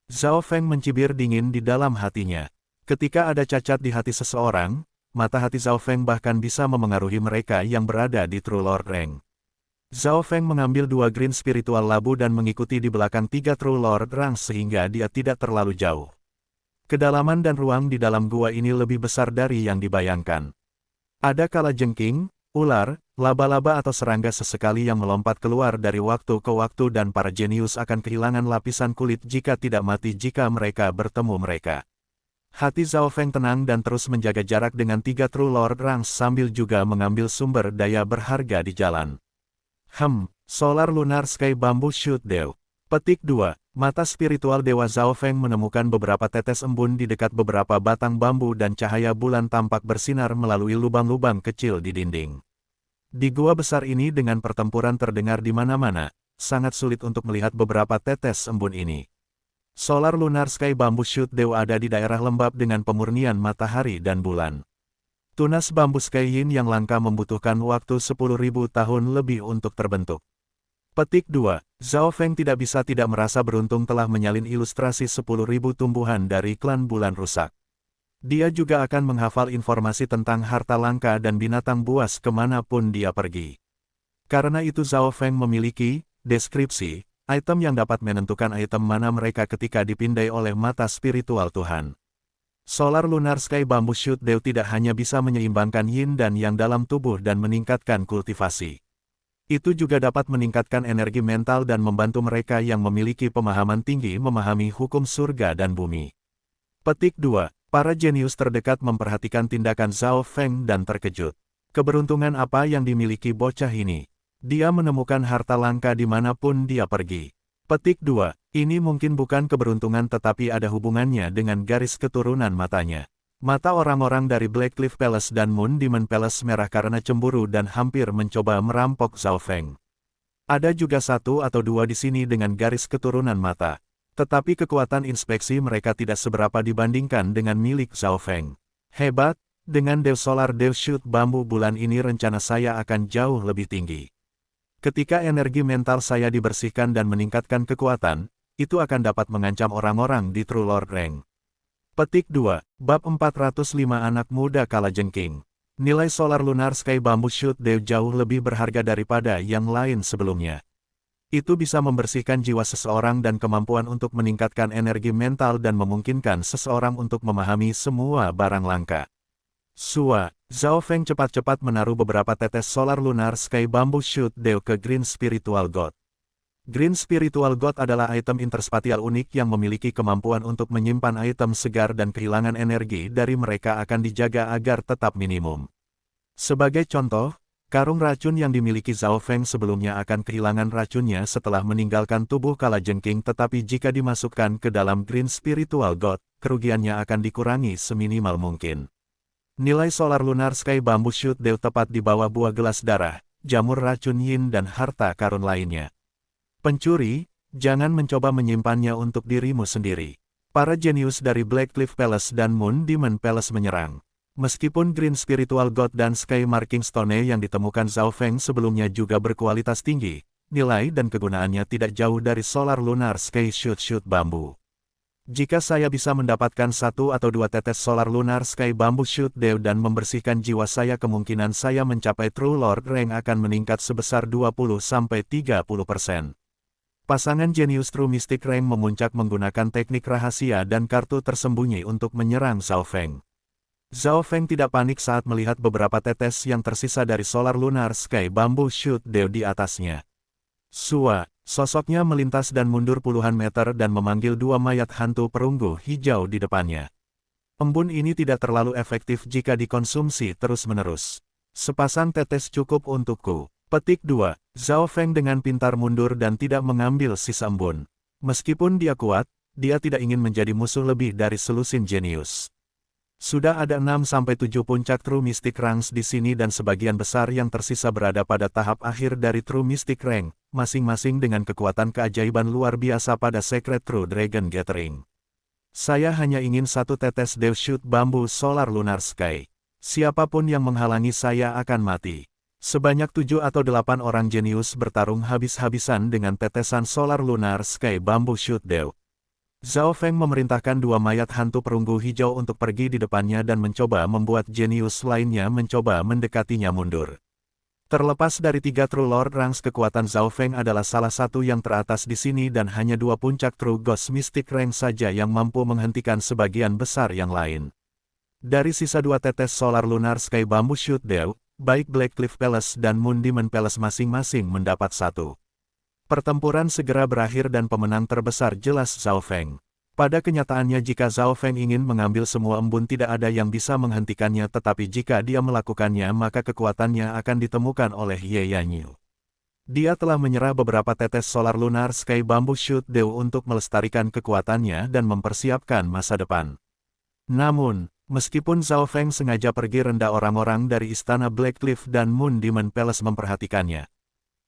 Zhao Feng mencibir dingin di dalam hatinya. Ketika ada cacat di hati seseorang, mata hati Zhao Feng bahkan bisa memengaruhi mereka yang berada di True Lord Rank. Zhao Feng mengambil dua Green Spiritual Labu dan mengikuti di belakang tiga True Lord Rank sehingga dia tidak terlalu jauh. Kedalaman dan ruang di dalam gua ini lebih besar dari yang dibayangkan. Ada kalajengking, ular, laba-laba atau serangga sesekali yang melompat keluar dari waktu ke waktu dan para jenius akan kehilangan lapisan kulit jika tidak mati jika mereka bertemu mereka. Hati Zhao Feng tenang dan terus menjaga jarak dengan tiga True Lord Ranks sambil juga mengambil sumber daya berharga di jalan. Solar Lunar Sky Bamboo Shoot Dew. Petik 2. Mata spiritual Dewa Zhao Feng menemukan beberapa tetes embun di dekat beberapa batang bambu dan cahaya bulan tampak bersinar melalui lubang-lubang kecil di dinding. Di gua besar ini dengan pertempuran terdengar di mana-mana, sangat sulit untuk melihat beberapa tetes embun ini. Solar Lunar Sky Bamboo Shoot Dew ada di daerah lembab dengan pemurnian matahari dan bulan. Tunas bambu Sky Yin yang langka membutuhkan waktu 10.000 tahun lebih untuk terbentuk. Petik 2. Zhao Feng tidak bisa tidak merasa beruntung telah menyalin ilustrasi 10.000 tumbuhan dari klan bulan rusak. Dia juga akan menghafal informasi tentang harta langka dan binatang buas kemanapun dia pergi. Karena itu Zhao Feng memiliki deskripsi item yang dapat menentukan item mana mereka ketika dipindai oleh mata spiritual Tuhan. Solar Lunar Sky Bamboo Shoot Dew tidak hanya bisa menyeimbangkan yin dan yang dalam tubuh dan meningkatkan kultivasi. Itu juga dapat meningkatkan energi mental dan membantu mereka yang memiliki pemahaman tinggi memahami hukum surga dan bumi. Petik 2. Para jenius terdekat memperhatikan tindakan Zhao Feng dan terkejut. Keberuntungan apa yang dimiliki bocah ini? Dia menemukan harta langka dimanapun dia pergi. Petik 2. Ini mungkin bukan keberuntungan tetapi ada hubungannya dengan garis keturunan matanya. Mata orang-orang dari Blackcliff Palace dan Moon Demon Palace merah karena cemburu dan hampir mencoba merampok Zhao Feng. Ada juga satu atau dua di sini dengan garis keturunan mata. Tetapi kekuatan inspeksi mereka tidak seberapa dibandingkan dengan milik Zhao Feng. Hebat, dengan Dew Solar Dew Shoot Bambu bulan ini rencana saya akan jauh lebih tinggi. Ketika energi mental saya dibersihkan dan meningkatkan kekuatan, itu akan dapat mengancam orang-orang di True Lord Rank. Petik 2. Bab 405 Anak Muda Kalajengking. Nilai Solar Lunar Sky Bamboo Shoot Dew jauh lebih berharga daripada yang lain sebelumnya. Itu bisa membersihkan jiwa seseorang dan kemampuan untuk meningkatkan energi mental dan memungkinkan seseorang untuk memahami semua barang langka. Zhao Feng cepat-cepat menaruh beberapa tetes Solar Lunar Sky Bamboo Shoot Dew ke Green Spiritual God. Green Spiritual God adalah item interspatial unik yang memiliki kemampuan untuk menyimpan item segar dan kehilangan energi dari mereka akan dijaga agar tetap minimum. Sebagai contoh, Karung racun yang dimiliki Zhao Feng sebelumnya akan kehilangan racunnya setelah meninggalkan tubuh kalajengking, tetapi jika dimasukkan ke dalam Green Spiritual God, kerugiannya akan dikurangi seminimal mungkin. Nilai Solar Lunar Sky Bamboo Shoot Dew tepat di bawah buah gelas darah, jamur racun yin dan harta karun lainnya. Pencuri, jangan mencoba menyimpannya untuk dirimu sendiri. Para jenius dari Black Cliff Palace dan Moon Demon Palace menyerang. Meskipun Green Spiritual God dan Sky Marking Stone yang ditemukan Zhao Feng sebelumnya juga berkualitas tinggi, nilai dan kegunaannya tidak jauh dari Solar Lunar Sky Shoot Bambu. Jika saya bisa mendapatkan 1 atau 2 tetes Solar Lunar Sky Bamboo Shoot Dew dan membersihkan jiwa saya, kemungkinan saya mencapai True Lord Rank akan meningkat sebesar 20-30%. Pasangan jenius True Mystic Rank memuncak menggunakan teknik rahasia dan kartu tersembunyi untuk menyerang Zhao Feng. Zhao Feng tidak panik saat melihat beberapa tetes yang tersisa dari Solar Lunar Sky Bamboo Shoot Dew di atasnya. Sosoknya melintas dan mundur puluhan meter dan memanggil 2 mayat hantu perunggu hijau di depannya. Embun ini tidak terlalu efektif jika dikonsumsi terus-menerus. Sepasang tetes cukup untukku. Petik 2. Zhao Feng dengan pintar mundur dan tidak mengambil sisa embun. Meskipun dia kuat, dia tidak ingin menjadi musuh lebih dari selusin jenius. Sudah ada 6-7 puncak True Mystic Ranks di sini dan sebagian besar yang tersisa berada pada tahap akhir dari True Mystic Rank, masing-masing dengan kekuatan keajaiban luar biasa pada Secret True Dragon Gathering. Saya hanya ingin 1 tetes Dew Shoot Bamboo Solar Lunar Sky. Siapapun yang menghalangi saya akan mati. Sebanyak 7 atau 8 orang jenius bertarung habis-habisan dengan tetesan Solar Lunar Sky Bamboo Shoot Dew. Zhao Feng memerintahkan 2 mayat hantu perunggu hijau untuk pergi di depannya dan mencoba membuat jenius lainnya mencoba mendekatinya mundur. Terlepas dari 3 True Lord Ranks, kekuatan Zhao Feng adalah salah satu yang teratas di sini dan hanya 2 puncak True Ghost Mystic Rank saja yang mampu menghentikan sebagian besar yang lain. Dari sisa 2 tetes Solar Lunar Sky Bamboo Shoot Dew, baik Black Cliff Palace dan Moon Demon Palace masing-masing mendapat 1. Pertempuran segera berakhir dan pemenang terbesar jelas Zhao Feng. Pada kenyataannya jika Zhao Feng ingin mengambil semua embun tidak ada yang bisa menghentikannya, tetapi jika dia melakukannya maka kekuatannya akan ditemukan oleh Ye Yanyu. Dia telah menyerah beberapa tetes Solar Lunar Sky Bamboo Shoot Dew untuk melestarikan kekuatannya dan mempersiapkan masa depan. Namun, meskipun Zhao Feng sengaja pergi rendah, orang-orang dari istana Black Cliff dan Moon Demon Palace memperhatikannya.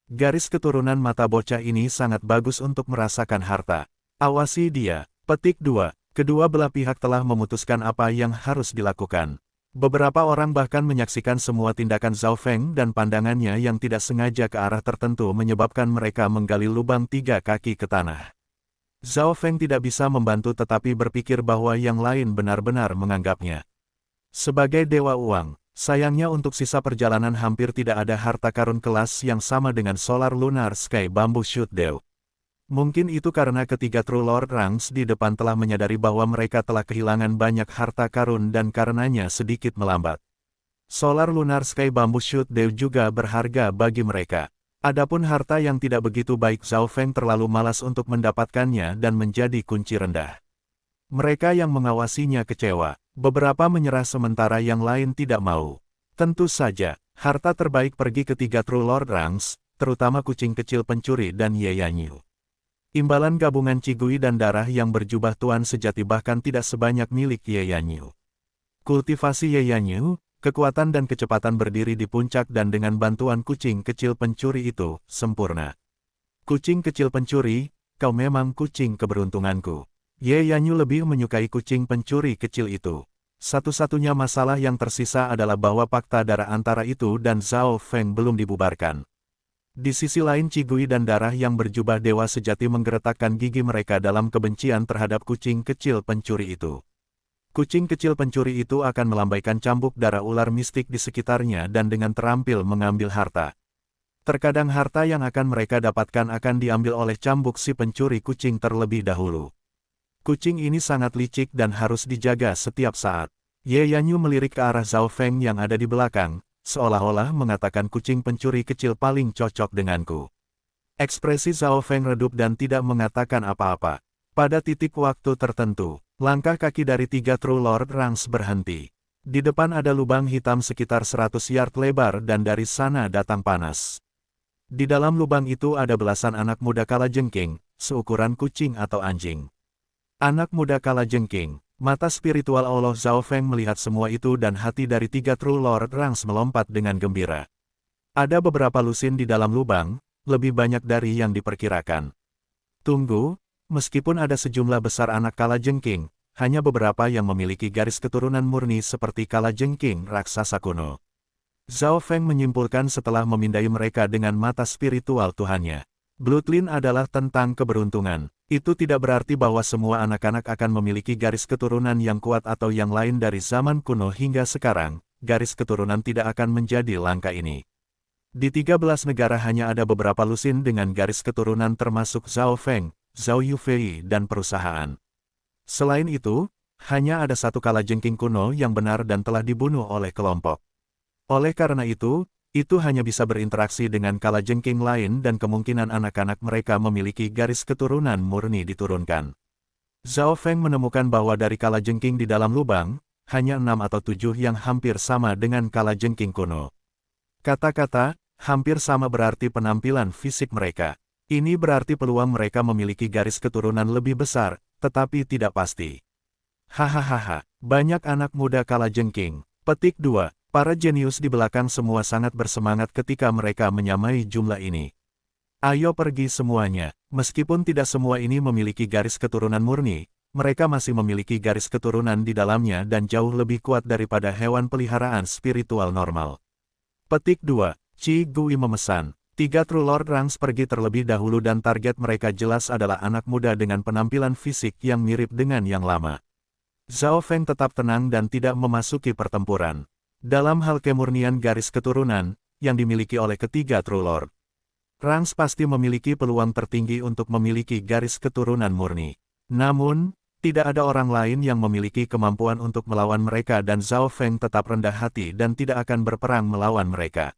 Garis keturunan mata bocah ini sangat bagus untuk merasakan harta. Awasi dia. Petik 2. Kedua belah pihak telah memutuskan apa yang harus dilakukan. Beberapa orang bahkan menyaksikan semua tindakan Zhao Feng dan pandangannya yang tidak sengaja ke arah tertentu menyebabkan mereka menggali lubang 3 kaki ke tanah. Zhao Feng tidak bisa membantu tetapi berpikir bahwa yang lain benar-benar menganggapnya sebagai dewa uang. Sayangnya untuk sisa perjalanan hampir tidak ada harta karun kelas yang sama dengan Solar Lunar Sky Bamboo Shoot Dew. Mungkin itu karena ketiga True Lord Ranks di depan telah menyadari bahwa mereka telah kehilangan banyak harta karun dan karenanya sedikit melambat. Solar Lunar Sky Bamboo Shoot Dew juga berharga bagi mereka. Adapun harta yang tidak begitu baik, Zhao Feng terlalu malas untuk mendapatkannya dan menjadi kunci rendah. Mereka yang mengawasinya kecewa. Beberapa menyerah sementara yang lain tidak mau. Tentu saja, harta terbaik pergi ke 3 True Lord Ranks, terutama kucing kecil pencuri dan Ye Yanyu. Imbalan gabungan Cigui dan darah yang berjubah tuan sejati bahkan tidak sebanyak milik Ye Yanyu. Kultivasi Ye Yanyu, kekuatan dan kecepatan berdiri di puncak dan dengan bantuan kucing kecil pencuri itu, sempurna. Kucing kecil pencuri, kau memang kucing keberuntunganku. Ye Yanyu lebih menyukai kucing pencuri kecil itu. Satu-satunya masalah yang tersisa adalah bahwa fakta darah antara itu dan Zhao Feng belum dibubarkan. Di sisi lain Cigui dan darah yang berjubah dewa sejati menggeretakkan gigi mereka dalam kebencian terhadap kucing kecil pencuri itu. Kucing kecil pencuri itu akan melambaikan cambuk darah ular mistik di sekitarnya dan dengan terampil mengambil harta. Terkadang harta yang akan mereka dapatkan akan diambil oleh cambuk si pencuri kucing terlebih dahulu. Kucing ini sangat licik dan harus dijaga setiap saat. Ye Yanyu melirik ke arah Zhao Feng yang ada di belakang, seolah-olah mengatakan kucing pencuri kecil paling cocok denganku. Ekspresi Zhao Feng redup dan tidak mengatakan apa-apa. Pada titik waktu tertentu, langkah kaki dari 3 True Lord Ranks berhenti. Di depan ada lubang hitam sekitar 100 yard lebar dan dari sana datang panas. Di dalam lubang itu ada belasan anak muda kalajengking, seukuran kucing atau anjing. Anak muda kalajengking, mata spiritual Allah Zhao Feng melihat semua itu dan hati dari 3 True Lord Ranks melompat dengan gembira. Ada beberapa lusin di dalam lubang, lebih banyak dari yang diperkirakan. Tunggu, meskipun ada sejumlah besar anak kalajengking, hanya beberapa yang memiliki garis keturunan murni seperti kalajengking raksasa kuno. Zhao Feng menyimpulkan setelah memindai mereka dengan mata spiritual Tuhannya. Bloodline adalah tentang keberuntungan. Itu tidak berarti bahwa semua anak-anak akan memiliki garis keturunan yang kuat atau yang lain dari zaman kuno hingga sekarang. Garis keturunan tidak akan menjadi langka ini. Di 13 negara hanya ada beberapa lusin dengan garis keturunan termasuk Zhao Feng, Zhao Yufei dan perusahaan. Selain itu, hanya ada satu kalajengking kuno yang benar dan telah dibunuh oleh kelompok. Oleh karena itu hanya bisa berinteraksi dengan kalajengking lain dan kemungkinan anak-anak mereka memiliki garis keturunan murni diturunkan. Zhao Feng menemukan bahwa dari kalajengking di dalam lubang, hanya 6 atau 7 yang hampir sama dengan kalajengking kuno. Kata-kata, hampir sama berarti penampilan fisik mereka. Ini berarti peluang mereka memiliki garis keturunan lebih besar, tetapi tidak pasti. Hahaha, banyak anak muda kalajengking. Petik 2. Para jenius di belakang semua sangat bersemangat ketika mereka menyamai jumlah ini. Ayo pergi semuanya. Meskipun tidak semua ini memiliki garis keturunan murni, mereka masih memiliki garis keturunan di dalamnya dan jauh lebih kuat daripada hewan peliharaan spiritual normal. Petik 2. Qi Gui memesan. 3 True Lord Ranks pergi terlebih dahulu dan target mereka jelas adalah anak muda dengan penampilan fisik yang mirip dengan yang lama. Zhao Feng tetap tenang dan tidak memasuki pertempuran. Dalam hal kemurnian garis keturunan, yang dimiliki oleh ketiga True Lord Ranks pasti memiliki peluang tertinggi untuk memiliki garis keturunan murni. Namun, tidak ada orang lain yang memiliki kemampuan untuk melawan mereka dan Zhao Feng tetap rendah hati dan tidak akan berperang melawan mereka.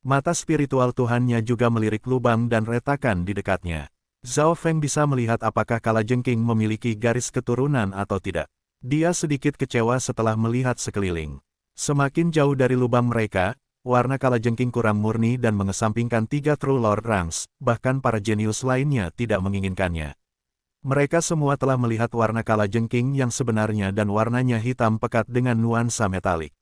Mata spiritual Tuhannya juga melirik lubang dan retakan di dekatnya. Zhao Feng bisa melihat apakah kalajengking memiliki garis keturunan atau tidak. Dia sedikit kecewa setelah melihat sekeliling. Semakin jauh dari lubang mereka, warna kalajengking kurang murni dan mengesampingkan 3 True Lord Ranks, bahkan para jenius lainnya tidak menginginkannya. Mereka semua telah melihat warna kalajengking yang sebenarnya dan warnanya hitam pekat dengan nuansa metalik.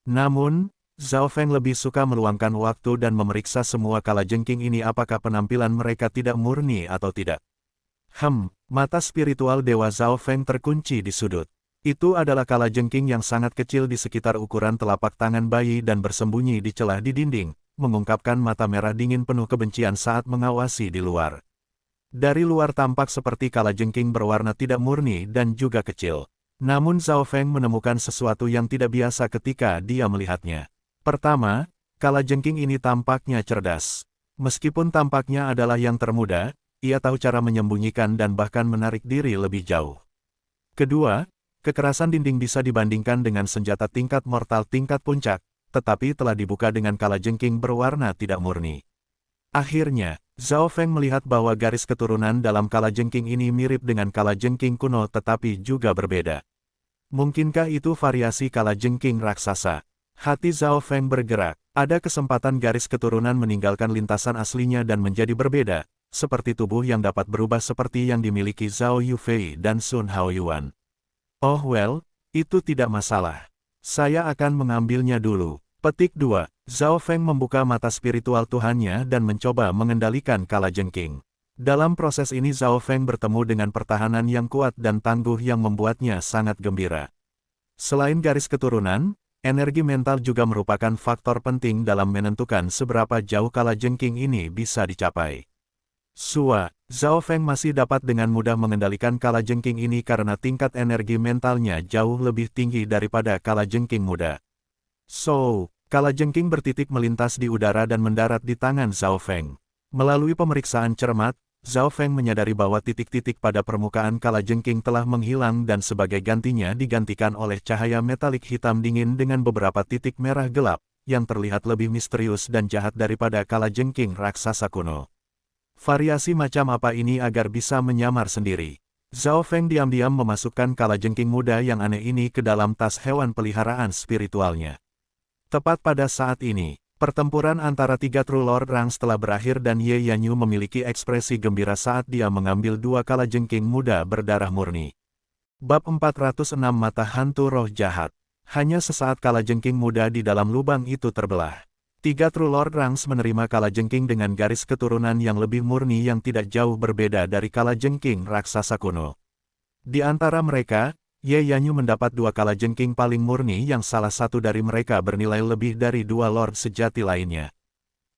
Namun, Zhao Feng lebih suka meluangkan waktu dan memeriksa semua kalajengking ini apakah penampilan mereka tidak murni atau tidak. Mata spiritual Dewa Zhao Feng terkunci di sudut. Itu adalah kalajengking yang sangat kecil di sekitar ukuran telapak tangan bayi dan bersembunyi di celah di dinding, mengungkapkan mata merah dingin penuh kebencian saat mengawasi di luar. Dari luar tampak seperti kalajengking berwarna tidak murni dan juga kecil. Namun Zhao Feng menemukan sesuatu yang tidak biasa ketika dia melihatnya. Pertama, kalajengking ini tampaknya cerdas. Meskipun tampaknya adalah yang termuda, ia tahu cara menyembunyikan dan bahkan menarik diri lebih jauh. Kedua, kekerasan dinding bisa dibandingkan dengan senjata tingkat mortal tingkat puncak, tetapi telah dibuka dengan kalajengking berwarna tidak murni. Akhirnya, Zhao Feng melihat bahwa garis keturunan dalam kalajengking ini mirip dengan kalajengking kuno tetapi juga berbeda. Mungkinkah itu variasi kalajengking raksasa? Hati Zhao Feng bergerak. Ada kesempatan garis keturunan meninggalkan lintasan aslinya dan menjadi berbeda, seperti tubuh yang dapat berubah seperti yang dimiliki Zhao Yufei dan Sun Haoyuan. Oh well, itu tidak masalah. Saya akan mengambilnya dulu. Petik 2. Zhao Feng membuka mata spiritual Tuhannya dan mencoba mengendalikan kalajengking. Dalam proses ini Zhao Feng bertemu dengan pertahanan yang kuat dan tangguh yang membuatnya sangat gembira. Selain garis keturunan, energi mental juga merupakan faktor penting dalam menentukan seberapa jauh kalajengking ini bisa dicapai. Zhao Feng masih dapat dengan mudah mengendalikan kalajengking ini karena tingkat energi mentalnya jauh lebih tinggi daripada kalajengking muda. Kalajengking bertitik melintas di udara dan mendarat di tangan Zhao Feng. Melalui pemeriksaan cermat, Zhao Feng menyadari bahwa titik-titik pada permukaan kalajengking telah menghilang dan sebagai gantinya digantikan oleh cahaya metalik hitam dingin dengan beberapa titik merah gelap, yang terlihat lebih misterius dan jahat daripada kalajengking raksasa kuno. Variasi macam apa ini agar bisa menyamar sendiri? Zhao Feng diam-diam memasukkan kalajengking muda yang aneh ini ke dalam tas hewan peliharaan spiritualnya. Tepat pada saat ini, pertempuran antara tiga True Lord Ranks telah berakhir dan Ye Yanyu memiliki ekspresi gembira saat dia mengambil dua kalajengking muda berdarah murni. Bab 406 Mata Hantu Roh Jahat. Hanya sesaat kalajengking muda di dalam lubang itu terbelah. Tiga True Lord Ranks menerima kalajengking dengan garis keturunan yang lebih murni yang tidak jauh berbeda dari kalajengking raksasa kuno. Di antara mereka, Ye Yanyu mendapat dua kalajengking paling murni yang salah satu dari mereka bernilai lebih dari dua Lord sejati lainnya.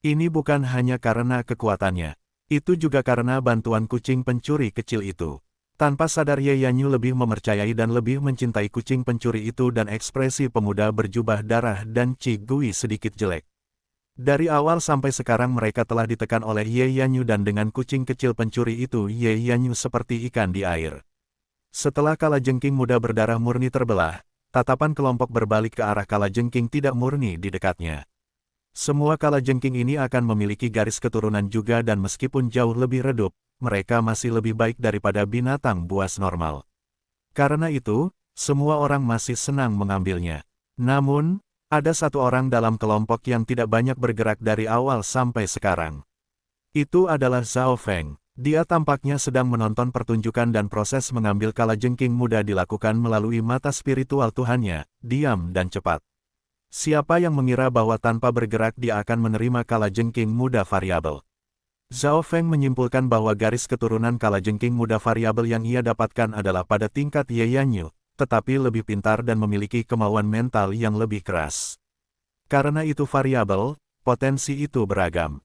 Ini bukan hanya karena kekuatannya. Itu juga karena bantuan kucing pencuri kecil itu. Tanpa sadar Ye Yanyu lebih mempercayai dan lebih mencintai kucing pencuri itu dan ekspresi pemuda berjubah darah dan Chi Gui sedikit jelek. Dari awal sampai sekarang mereka telah ditekan oleh Ye Yanyu dan dengan kucing kecil pencuri itu Ye Yanyu seperti ikan di air. Setelah kalajengking muda berdarah murni terbelah, tatapan kelompok berbalik ke arah kalajengking tidak murni di dekatnya. Semua kalajengking ini akan memiliki garis keturunan juga dan meskipun jauh lebih redup, mereka masih lebih baik daripada binatang buas normal. Karena itu, semua orang masih senang mengambilnya. Namun, ada satu orang dalam kelompok yang tidak banyak bergerak dari awal sampai sekarang. Itu adalah Zhao Feng. Dia tampaknya sedang menonton pertunjukan dan proses mengambil kalajengking muda dilakukan melalui mata spiritual Tuhannya, diam dan cepat. Siapa yang mengira bahwa tanpa bergerak dia akan menerima kalajengking muda variabel? Zhao Feng menyimpulkan bahwa garis keturunan kalajengking muda variabel yang ia dapatkan adalah pada tingkat Ye Yanyu, tetapi lebih pintar dan memiliki kemauan mental yang lebih keras. Karena itu variabel, potensi itu beragam.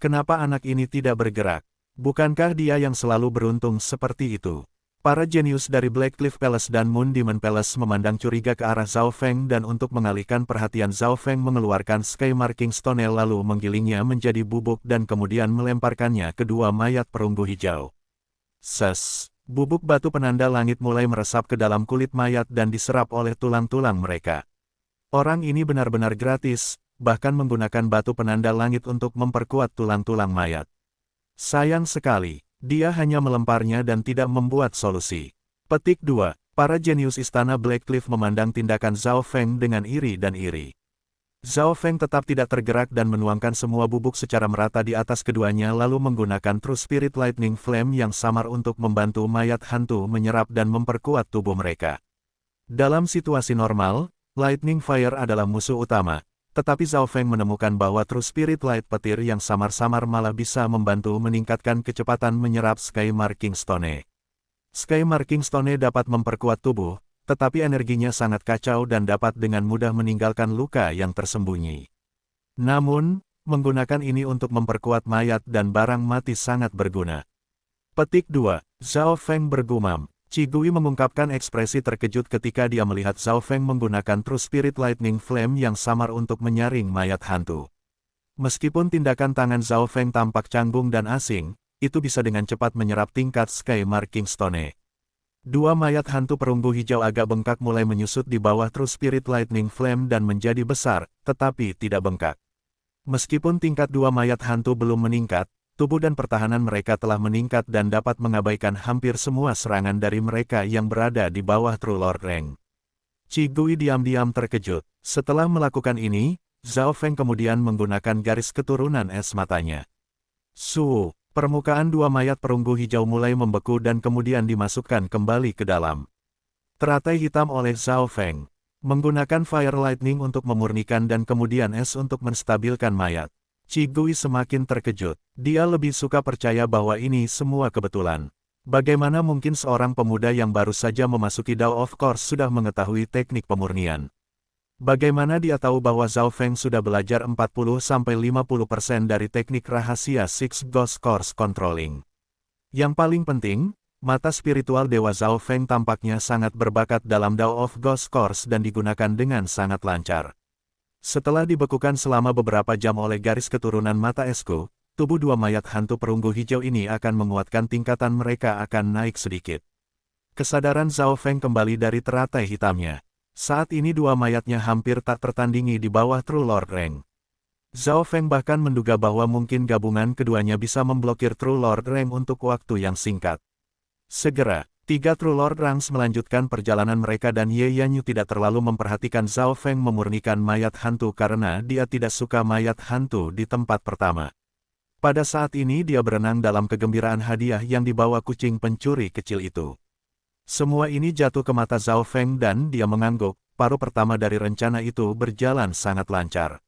Kenapa anak ini tidak bergerak? Bukankah dia yang selalu beruntung seperti itu? Para jenius dari Blackcliff Palace dan Moon Demon Palace memandang curiga ke arah Zhao Feng dan untuk mengalihkan perhatian Zhao Feng mengeluarkan Sky Marking Stone lalu menggilingnya menjadi bubuk dan kemudian melemparkannya ke dua mayat perunggu hijau. Bubuk batu penanda langit mulai meresap ke dalam kulit mayat dan diserap oleh tulang-tulang mereka. Orang ini benar-benar gratis, bahkan menggunakan batu penanda langit untuk memperkuat tulang-tulang mayat. Sayang sekali, dia hanya melemparnya dan tidak membuat solusi. Petik 2. Para jenius istana Blackcliff memandang tindakan Zhao Feng dengan iri dan iri. Zhao Feng tetap tidak tergerak dan menuangkan semua bubuk secara merata di atas keduanya lalu menggunakan True Spirit Lightning Flame yang samar untuk membantu mayat hantu menyerap dan memperkuat tubuh mereka. Dalam situasi normal, Lightning Fire adalah musuh utama. Tetapi Zhao Feng menemukan bahwa True Spirit Light petir yang samar-samar malah bisa membantu meningkatkan kecepatan menyerap Sky Marking Stone. Sky Marking Stone dapat memperkuat tubuh, tetapi energinya sangat kacau dan dapat dengan mudah meninggalkan luka yang tersembunyi. Namun, menggunakan ini untuk memperkuat mayat dan barang mati sangat berguna. Petik 2. Zhao Feng bergumam. Chi Gui mengungkapkan ekspresi terkejut ketika dia melihat Zhao Feng menggunakan True Spirit Lightning Flame yang samar untuk menyaring mayat hantu. Meskipun tindakan tangan Zhao Feng tampak canggung dan asing, itu bisa dengan cepat menyerap tingkat Sky Marking Stone. Dua mayat hantu perunggu hijau agak bengkak mulai menyusut di bawah True Spirit Lightning Flame dan menjadi besar, tetapi tidak bengkak. Meskipun tingkat dua mayat hantu belum meningkat, tubuh dan pertahanan mereka telah meningkat dan dapat mengabaikan hampir semua serangan dari mereka yang berada di bawah True Lord Rank. Chi Gui diam-diam terkejut. Setelah melakukan ini, Zhao Feng kemudian menggunakan garis keturunan es matanya. Permukaan dua mayat perunggu hijau mulai membeku dan kemudian dimasukkan kembali ke dalam. Teratai hitam oleh Zhao Feng. Menggunakan Fire Lightning untuk memurnikan dan kemudian es untuk menstabilkan mayat. Chi Gui semakin terkejut. Dia lebih suka percaya bahwa ini semua kebetulan. Bagaimana mungkin seorang pemuda yang baru saja memasuki Dao of Course sudah mengetahui teknik pemurnian? Bagaimana dia tahu bahwa Zhao Feng sudah belajar 40-50% dari teknik rahasia Six Ghost Course Controlling? Yang paling penting, mata spiritual Dewa Zhao Feng tampaknya sangat berbakat dalam Dao of Ghost Course dan digunakan dengan sangat lancar. Setelah dibekukan selama beberapa jam oleh garis keturunan mata esku, tubuh dua mayat hantu perunggu hijau ini akan menguatkan tingkatan mereka akan naik sedikit. Kesadaran Zhao Feng kembali dari teratai hitamnya. Saat ini dua mayatnya hampir tak tertandingi di bawah True Lord Rank. Zhao Feng bahkan menduga bahwa mungkin gabungan keduanya bisa memblokir True Lord Rank untuk waktu yang singkat. Segera, tiga True Lord Ranks melanjutkan perjalanan mereka dan Ye Yanyu tidak terlalu memperhatikan Zhao Feng memurnikan mayat hantu karena dia tidak suka mayat hantu di tempat pertama. Pada saat ini dia berenang dalam kegembiraan hadiah yang dibawa kucing pencuri kecil itu. Semua ini jatuh ke mata Zhao Feng dan dia mengangguk, paruh pertama dari rencana itu berjalan sangat lancar.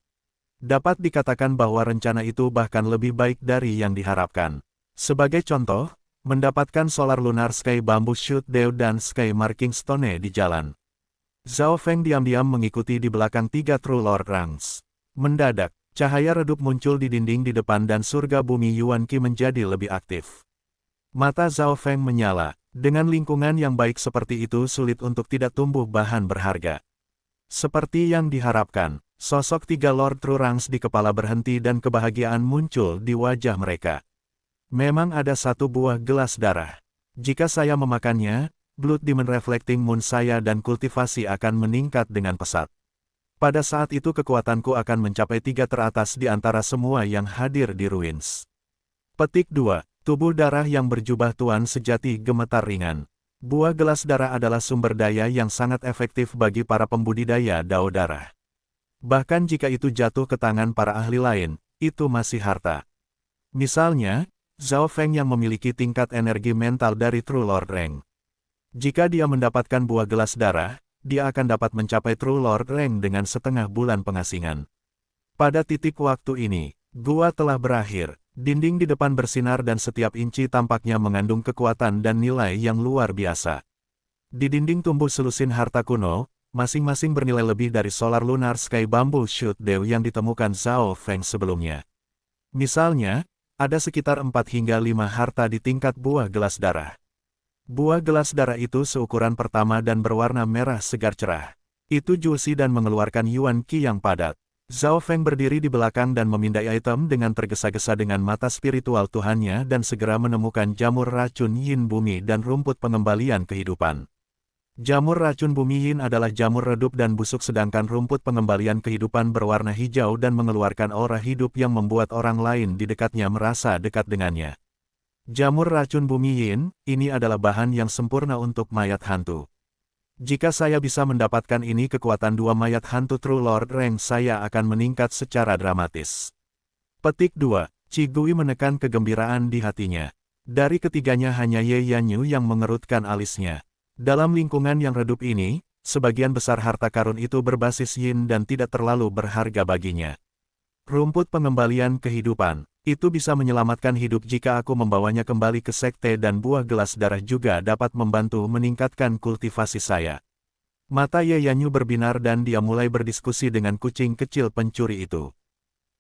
Dapat dikatakan bahwa rencana itu bahkan lebih baik dari yang diharapkan. Sebagai contoh, mendapatkan Solar Lunar Sky Bamboo Shoot Dew dan Sky Marking Stone di jalan. Zhao Feng diam-diam mengikuti di belakang tiga True Lord Ranks. Mendadak, cahaya redup muncul di dinding di depan dan surga bumi Yuan Qi menjadi lebih aktif. Mata Zhao Feng menyala, dengan lingkungan yang baik seperti itu sulit untuk tidak tumbuh bahan berharga. Seperti yang diharapkan, sosok tiga Lord True Ranks di kepala berhenti dan kebahagiaan muncul di wajah mereka. Memang ada satu buah gelas darah. Jika saya memakannya, Blood Demon Reflecting Moon saya dan kultivasi akan meningkat dengan pesat. Pada saat itu kekuatanku akan mencapai 3 teratas di antara semua yang hadir di Ruins. Petik 2. Tubuh darah yang berjubah tuan sejati gemetar ringan. Buah gelas darah adalah sumber daya yang sangat efektif bagi para pembudidaya dao darah. Bahkan jika itu jatuh ke tangan para ahli lain, itu masih harta. Misalnya, Zhao Feng yang memiliki tingkat energi mental dari True Lord Rank. Jika dia mendapatkan buah gelas darah, dia akan dapat mencapai True Lord Rank dengan setengah bulan pengasingan. Pada titik waktu ini, gua telah berakhir. Dinding di depan bersinar dan setiap inci tampaknya mengandung kekuatan dan nilai yang luar biasa. Di dinding tumbuh selusin harta kuno, masing-masing bernilai lebih dari Solar Lunar Sky Bamboo Shoot Dew yang ditemukan Zhao Feng sebelumnya. Misalnya, ada sekitar 4 hingga 5 harta di tingkat buah gelas darah. Buah gelas darah itu seukuran pertama dan berwarna merah segar cerah. Itu juicy dan mengeluarkan Yuan Qi yang padat. Zhao Feng berdiri di belakang dan memindai item dengan tergesa-gesa dengan mata spiritual Tuhannya dan segera menemukan jamur racun yin bumi dan rumput pengembalian kehidupan. Jamur racun bumi yin adalah jamur redup dan busuk sedangkan rumput pengembalian kehidupan berwarna hijau dan mengeluarkan aura hidup yang membuat orang lain di dekatnya merasa dekat dengannya. Jamur racun bumi yin, ini adalah bahan yang sempurna untuk mayat hantu. Jika saya bisa mendapatkan ini kekuatan 2 mayat hantu True Lord Rank saya akan meningkat secara dramatis. Petik 2. Qi Gui menekan kegembiraan di hatinya. Dari ketiganya hanya Ye Yanyu yang mengerutkan alisnya. Dalam lingkungan yang redup ini, sebagian besar harta karun itu berbasis yin dan tidak terlalu berharga baginya. Rumput pengembalian kehidupan. Itu bisa menyelamatkan hidup jika aku membawanya kembali ke sekte dan buah gelas darah juga dapat membantu meningkatkan kultivasi saya. Mata Ye Yanyu berbinar dan dia mulai berdiskusi dengan kucing kecil pencuri itu.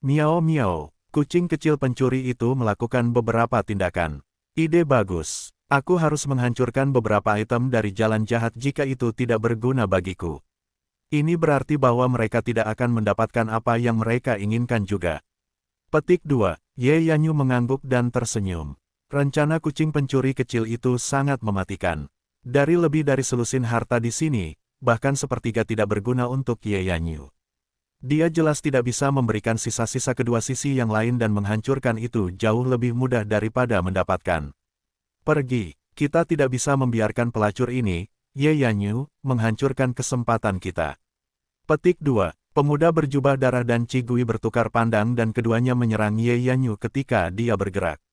Miao miao, kucing kecil pencuri itu melakukan beberapa tindakan. Ide bagus. Aku harus menghancurkan beberapa item dari jalan jahat jika itu tidak berguna bagiku. Ini berarti bahwa mereka tidak akan mendapatkan apa yang mereka inginkan juga. Petik 2. Ye Yanyu mengangguk dan tersenyum. Rencana kucing pencuri kecil itu sangat mematikan. Dari lebih dari selusin harta di sini, bahkan sepertiga tidak berguna untuk Ye Yanyu. Dia jelas tidak bisa memberikan sisa-sisa kedua sisi yang lain dan menghancurkan itu jauh lebih mudah daripada mendapatkan. Pergi, kita tidak bisa membiarkan pelacur ini, Ye Yanyu, menghancurkan kesempatan kita. Petik 2. Pemuda berjubah darah dan Qi Gui bertukar pandang dan keduanya menyerang Ye Yanyu ketika dia bergerak.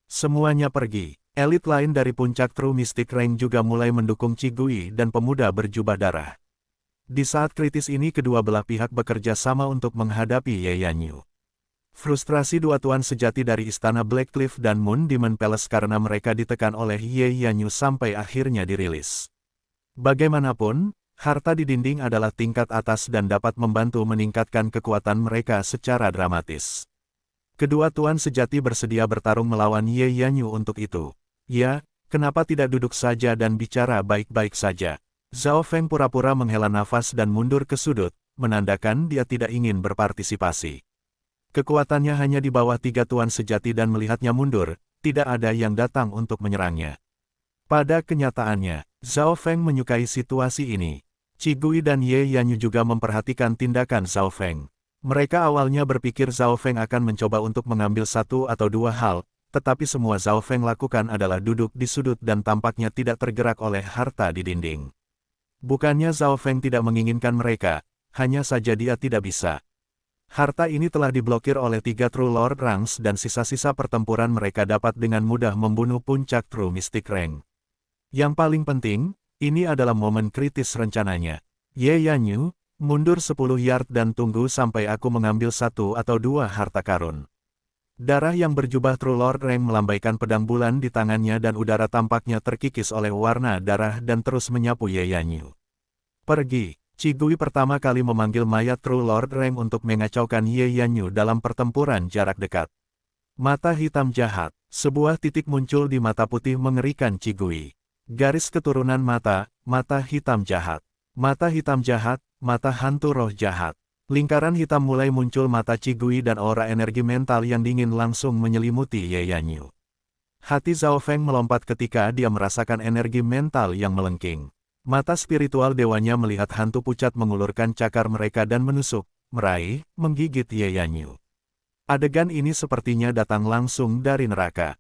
Semuanya pergi. Elit lain dari puncak True Mystic Rank juga mulai mendukung Qi Gui dan pemuda berjubah darah. Di saat kritis ini kedua belah pihak bekerja sama untuk menghadapi Ye Yanyu. Frustrasi dua tuan sejati dari istana Black Cliff dan Moon Demon Palace karena mereka ditekan oleh Ye Yanyu sampai akhirnya dirilis. Bagaimanapun, harta di dinding adalah tingkat atas dan dapat membantu meningkatkan kekuatan mereka secara dramatis. Kedua tuan sejati bersedia bertarung melawan Ye Yanyu untuk itu. Ya, kenapa tidak duduk saja dan bicara baik-baik saja? Zhao Feng pura-pura menghela nafas dan mundur ke sudut, menandakan dia tidak ingin berpartisipasi. Kekuatannya hanya di bawah 3 tuan sejati dan melihatnya mundur, tidak ada yang datang untuk menyerangnya. Pada kenyataannya, Zhao Feng menyukai situasi ini. Qi Gui dan Ye Yanyu juga memperhatikan tindakan Zhao Feng. Mereka awalnya berpikir Zhao Feng akan mencoba untuk mengambil 1 atau 2 hal, tetapi semua Zhao Feng lakukan adalah duduk di sudut dan tampaknya tidak tergerak oleh harta di dinding. Bukannya Zhao Feng tidak menginginkan mereka, hanya saja dia tidak bisa. Harta ini telah diblokir oleh 3 True Lord Ranks dan sisa-sisa pertempuran mereka dapat dengan mudah membunuh puncak True Mystic Rank. Yang paling penting, ini adalah momen kritis rencananya. Ye Yanyu, mundur 10 yard dan tunggu sampai aku mengambil 1 atau 2 harta karun. Darah yang berjubah True Lord Rank melambaikan pedang bulan di tangannya dan udara tampaknya terkikis oleh warna darah dan terus menyapu Ye Yanyu. Pergi. Qigui pertama kali memanggil mayat True Lord Rank untuk mengacaukan Ye Yanyu dalam pertempuran jarak dekat. Mata hitam jahat, sebuah titik muncul di mata putih mengerikan Qigui. Garis keturunan mata, mata hitam jahat. Mata hitam jahat, mata hantu roh jahat. Lingkaran hitam mulai muncul mata Qigui dan aura energi mental yang dingin langsung menyelimuti Ye Yanyu. Hati Zhao Feng melompat ketika dia merasakan energi mental yang melengking. Mata spiritual dewanya melihat hantu pucat mengulurkan cakar mereka dan menusuk, meraih, menggigit Ye Yanyu. Adegan ini sepertinya datang langsung dari neraka.